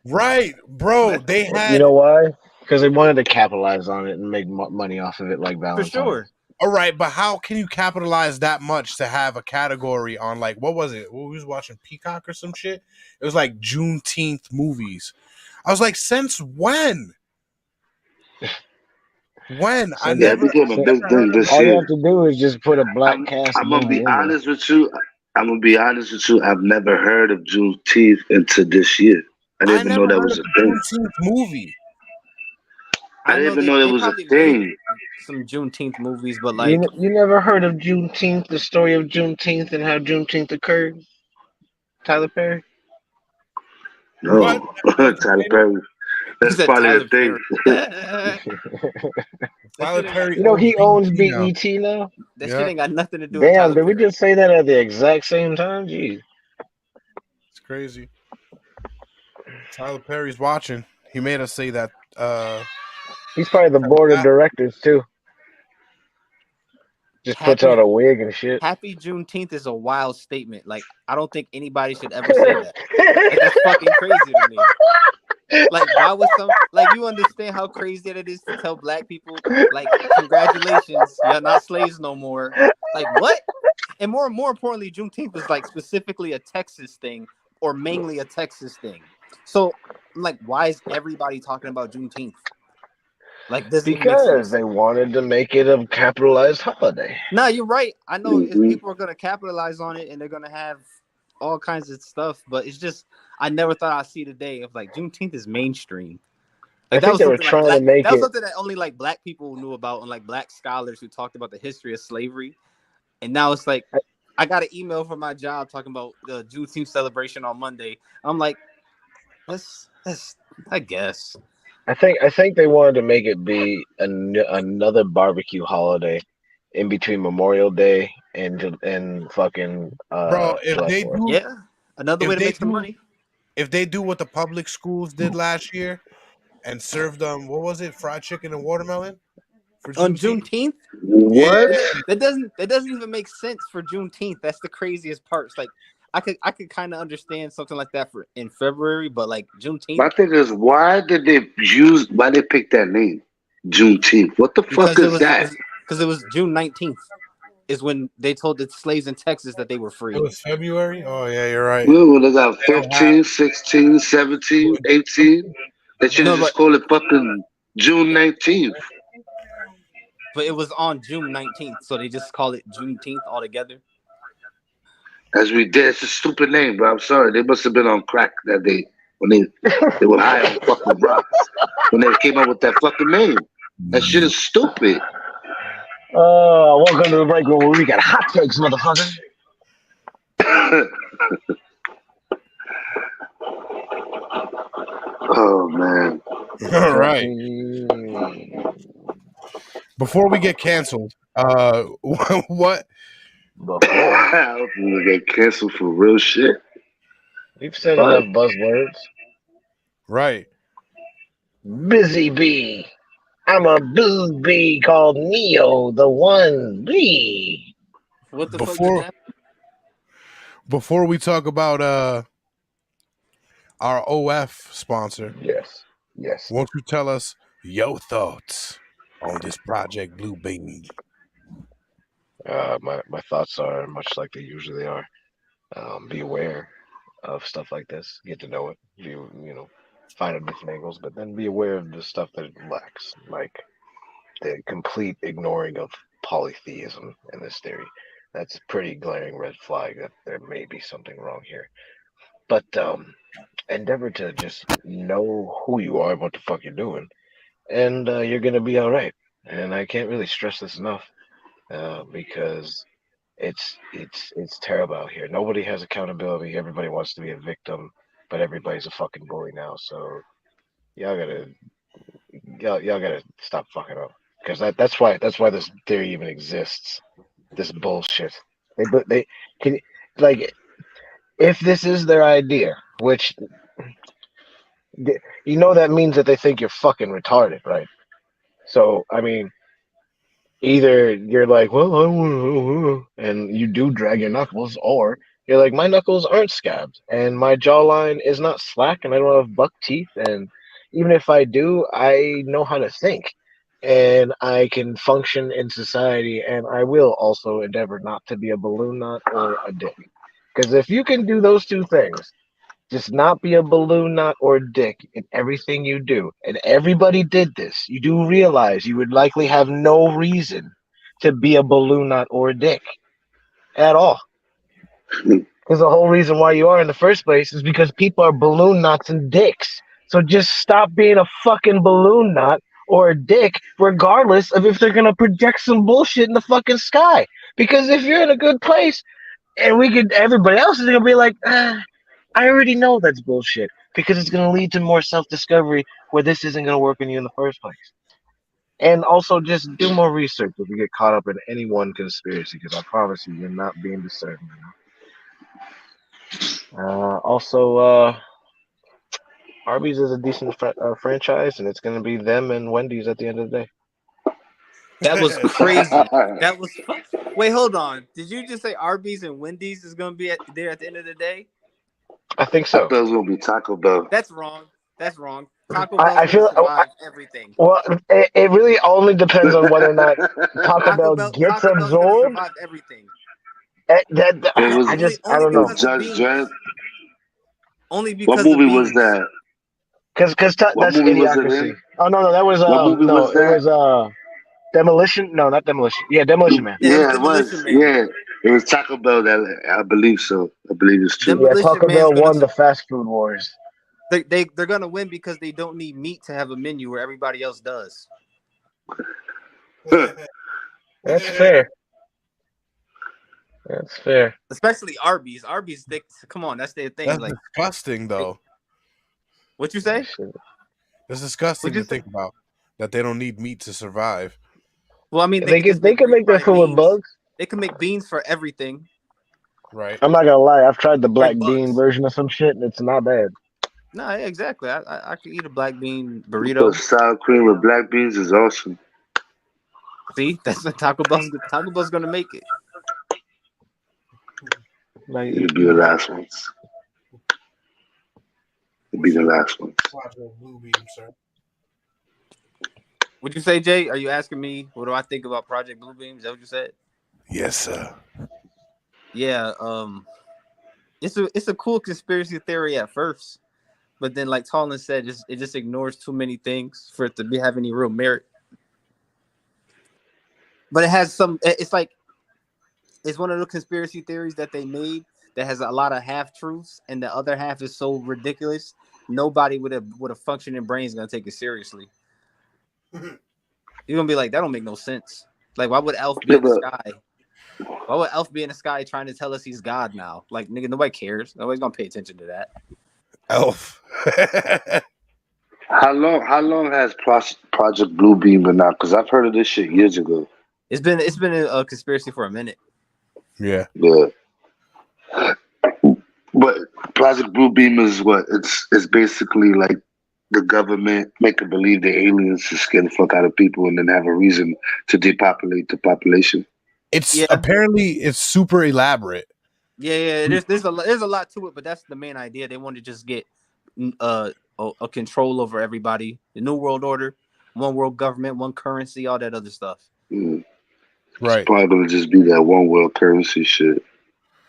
Right, bro. They had. You know why? Because they wanted to capitalize on it and make money off of it, like Valentine's. For sure. All right, but how can you capitalize that much to have a category on, like, what was it? We was watching Peacock or some shit. It was like Juneteenth movies. I was like, since when? When? I never. All you have to do is just put a black cast. I'm gonna be honest with you. I've never heard of Juneteenth until this year. I didn't even know that was a thing. Juneteenth movie. I didn't even know there was a thing. Some Juneteenth movies, but like you never heard of Juneteenth, the story of Juneteenth and how Juneteenth occurred? Tyler Perry? No, Tyler Perry. That's probably a thing. Tyler Perry. You know he owns now. BET now. That shit ain't got nothing to do with Damn, Tyler did we Perry. just say that at the exact same time? Jeez. It's crazy. Tyler Perry's watching. He made us say that. He's probably the board of directors too. Just puts on a wig and shit. Happy Juneteenth is a wild statement. Like, I don't think anybody should ever say that. Like, that's fucking crazy to me. Like, why would you understand how crazy it is to tell black people, like, congratulations, you're not slaves no more. Like, what? And more importantly, Juneteenth was like specifically a Texas thing, or mainly a Texas thing. So, like, why is everybody talking about Juneteenth? Like, because they wanted to make it a capitalized holiday. No, you're right. I know people are gonna capitalize on it, and they're gonna have all kinds of stuff. But it's just, I never thought I'd see the day of like Juneteenth is mainstream. Like, I think they were trying to make that was it. something that only like black people knew about, and like black scholars who talked about the history of slavery. And now it's like, I got an email from my job talking about the Juneteenth celebration on Monday. I'm like, that's I guess. I think they wanted to make it be another barbecue holiday in between Memorial Day and fucking bro. If July they 4th. do, another way to make some money. If they do what the public schools did last year and served them, what was it, fried chicken and watermelon for on Juneteenth? What? That doesn't even make sense for Juneteenth. That's the craziest part. It's like, I could kind of understand something like that for in February, but like Juneteenth. My thing is, why they pick that name, Juneteenth? What the fuck is that? Because it was June 19th is when they told the slaves in Texas that they were free. It was February? Oh, yeah, you're right. Well, they got 15, 16, 17, 18. They should just call it fucking June 19th. But it was on June 19th, so they just call it Juneteenth altogether. As we did, it's a stupid name, bro. I'm sorry. They must have been on crack that day when they were high on fucking rocks when they came up with that fucking name. That shit is stupid. Welcome to the break room where we got hot takes, motherfucker. Oh man. All right. Before we get canceled, what? I hope we get canceled for real shit. We've said enough buzzwords. Right. Busy bee. I'm a boo bee called Neo, the one bee. What the fuck did that? Before we talk about our OF sponsor, yes, won't you tell us your thoughts on this Project Blue Beam? My thoughts are much like they usually are. Be aware of stuff like this. Get to know it. Find out different angles, but then be aware of the stuff that it lacks, like the complete ignoring of polytheism in this theory. That's a pretty glaring red flag that there may be something wrong here. But endeavor to just know who you are and what the fuck you're doing, and you're gonna be all right. And I can't really stress this enough. Because it's terrible out here. Nobody has accountability. Everybody wants to be a victim, but everybody's a fucking bully now. So y'all gotta stop fucking up. Because that's why this theory even exists. This bullshit. They can, like, if this is their idea, which that means that they think you're fucking retarded, right? So I mean, either you're like, well, I don't, and you do drag your knuckles, or you're like, my knuckles aren't scabbed, and my jawline is not slack, and I don't have buck teeth, and even if I do, I know how to think, and I can function in society, and I will also endeavor not to be a balloon knot or a dick. Because if you can do those two things, just not be a balloon knot or a dick in everything you do, and everybody did this, you do realize you would likely have no reason to be a balloon knot or a dick at all. Because the whole reason why you are in the first place is because people are balloon knots and dicks. So just stop being a fucking balloon knot or a dick, regardless of if they're gonna project some bullshit in the fucking sky. Because if you're in a good place, and everybody else is gonna be like, I already know that's bullshit, because it's going to lead to more self-discovery where this isn't going to work on you in the first place. And also, just do more research if you get caught up in any one conspiracy, because I promise you, you're not being discerned. Also, Arby's is a decent franchise, and it's going to be them and Wendy's at the end of the day. That was crazy. That was wait, hold on. Did you just say Arby's and Wendy's is gonna be there at the end of the day? I think I so. thought it was gonna be Taco Bell. That's wrong. That's wrong. Taco Bell's I feel survive everything. Well, it really only depends on whether or not Taco Bell gets Taco Bell's gonna absorbed. survive everything. I don't know. Judge Dredd. Only because what movie of was that? Because that's Idiocracy. Oh no, that was it was Demolition. No, not Demolition. Yeah, Demolition Man. Yeah, it was. Yeah, it was Taco Bell. That I believe so. I believe it's true. Yeah, Taco Bell won the fast food wars. They're gonna win because they don't need meat to have a menu where everybody else does. That's fair. That's fair. Especially Arby's. Arby's, come on, that's their thing. That's like disgusting, though. What you say? It's disgusting to think about that they don't need meat to survive. Well, I mean, they can make their food with bugs. They can make beans for everything. Right. I'm not gonna lie. I've tried the black bean version of some shit, and it's not bad. No, yeah, exactly. I could eat a black bean burrito. But sour cream with black beans is awesome. See, that's what Taco Bell's gonna make it. It'll be the last ones. It'll be the last ones. What'd you say, Jay? Are you asking me what do I think about Project Bluebeam? Is that what you said? Yes, sir. Yeah, it's a cool conspiracy theory at first, but then, like Tallin said, it just ignores too many things for it to have any real merit. But it has some. It's one of the conspiracy theories that they made that has a lot of half truths, and the other half is so ridiculous. Nobody with a functioning brain is gonna take it seriously. You're gonna be like, that don't make no sense. Like, why would Elf be in the sky? Why would Elf be in the sky trying to tell us he's God now? Like, nigga, nobody cares. Nobody's gonna pay attention to that. Elf. How long has Project Bluebeam been out? Because I've heard of this shit years ago. It's been a conspiracy for a minute. Yeah. Yeah. But Project Bluebeam is what? It's basically like the government making believe the aliens to scare the fuck out of people and then have a reason to depopulate the population. Apparently it's super elaborate. Yeah. There's a lot to it, but that's the main idea. They want to just get a control over everybody. The New World Order, one world government, one currency, all that other stuff. Mm. Right. It's probably gonna just be that one world currency shit.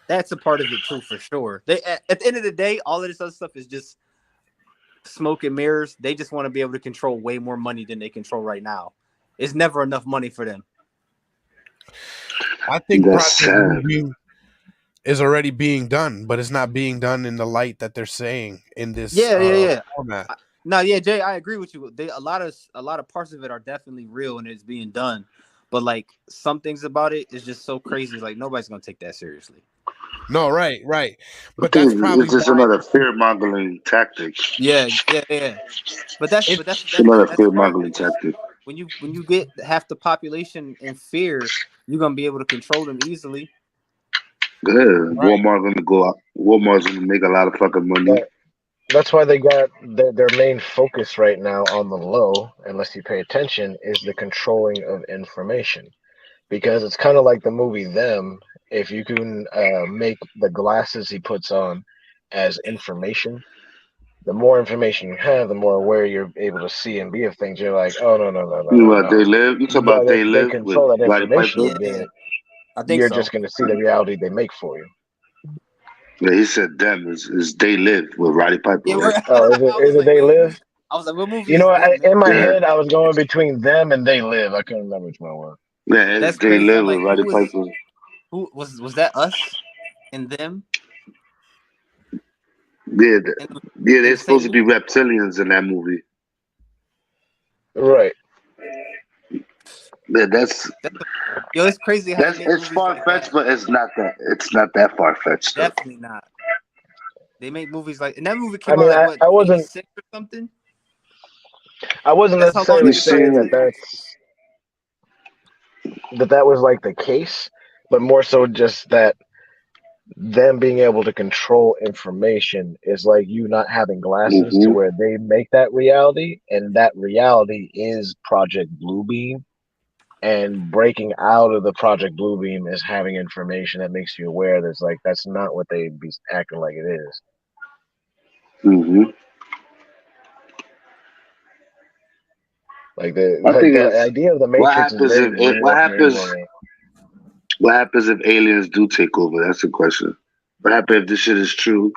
That's a part of it too, for sure. They at the end of the day, all of this other stuff is just smoke and mirrors. They just want to be able to control way more money than they control right now. It's never enough money for them. I think Project Bluebeam is already being done, but it's not being done in the light that they're saying in this format. Jay, I agree with you. A lot of parts of it are definitely real and it's being done, but like some things about it is just so crazy. Like nobody's gonna take that seriously. No, right. But that's probably just another fear mongering tactic. Yeah. But that's another fear mongering tactic. When you get half the population in fear, you're gonna be able to control them easily. Yeah, right. Walmart's gonna make a lot of fucking money. That's why they got their main focus right now on the low, unless you pay attention, is the controlling of information. Because it's kind of like the movie Them. If you can make the glasses he puts on as information, the more information you have, the more aware you're able to see and be of things. You're like, oh no. They live. You talk about they live. They control that information. I think you're just going to see the reality they make for you. Yeah, he said them is They Live with Roddy Piper. Yeah, right? Oh, is it They Live? I was like, what movie? You know, in my head, I was going between Them and They Live. I couldn't remember which one it was. Yeah, that's They crazy. Live Like, with Roddy Piper. Who was that? Us and Them? Yeah, they're supposed to be reptilians in that movie. Right. Yeah, it's crazy. It's far fetched, but it's not that far fetched. Definitely not. They make movies like, and that movie came out like, I wasn't. 86 or something. I wasn't necessarily saying that that was like the case, but more so just that them being able to control information is like you not having glasses to where they make that reality, and that reality is Project Bluebeam. And breaking out of the Project Bluebeam is having information that makes you aware that's like that's not what they be acting like it is. Like the idea of the Matrix is very real, very well. What happens if aliens do take over? That's the question. What happens if this shit is true?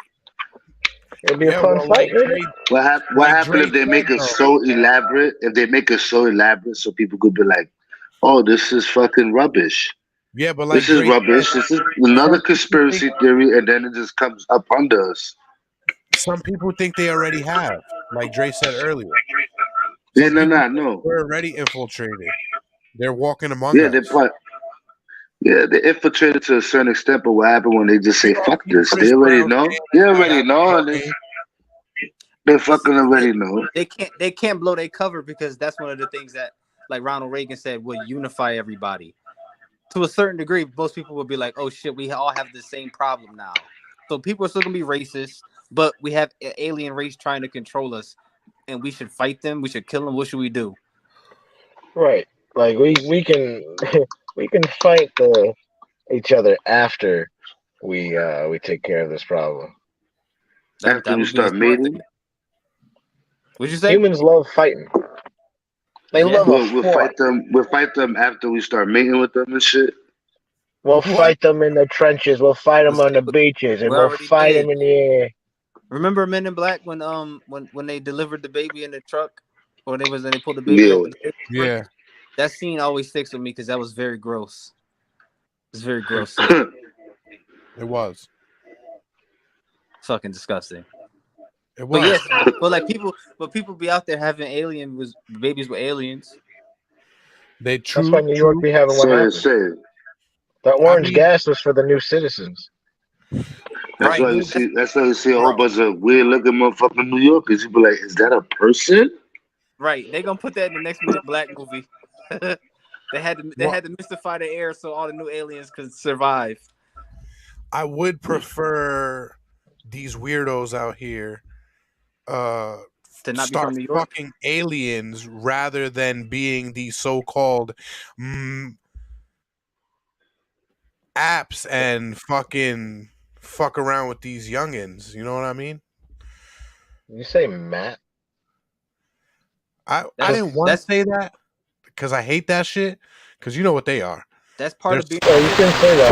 It'd be a fun fight. What happens if they make it so elaborate? If they make it so elaborate, so people could be like, "Oh, this is fucking rubbish." Yeah, but like this is rubbish. This is another conspiracy theory, and then it just comes up under us. Some people think they already have, like Dre said earlier. Yeah, no. We're already infiltrated. They're walking among us. They infiltrated to a certain extent, but what happened when they just say, fuck this? They already know. They already know. They fucking already know. They can't blow their cover because that's one of the things that, like Ronald Reagan said, would unify everybody. To a certain degree, most people would be like, oh shit, we all have the same problem now. So people are still going to be racist, but we have an alien race trying to control us, and we should fight them. We should kill them. What should we do? Right. Like we can we can fight each other after we take care of this problem. After we start mating. What'd you say? Humans love fighting. They love we'll fight them. We'll fight them after we start mating with them and shit. We'll fight them in the trenches. We'll fight them on the beaches, and we'll fight them in the air. Remember Men in Black when they delivered the baby in the truck, or they pulled the baby open? Yeah. That scene always sticks with me because that was very gross. It's very gross. It was. Fucking disgusting. It was. But yes, but people be out there having babies with aliens. That's why New York be having what happened. That orange gas was for the new citizens. That's why you see a whole bunch of weird looking motherfucking New Yorkers. You be like, is that a person? Right. They gonna put that in the next Men in Black movie. They had to mystify the air so all the new aliens could survive. I would prefer these weirdos out here to not start be from New York? fucking aliens rather than being these so-called apps and fucking fuck around with these youngins. You know what I mean? You say Matt? I didn't want to say that because I hate that shit. Because you know what they are. That's part of being. Oh, you can say that.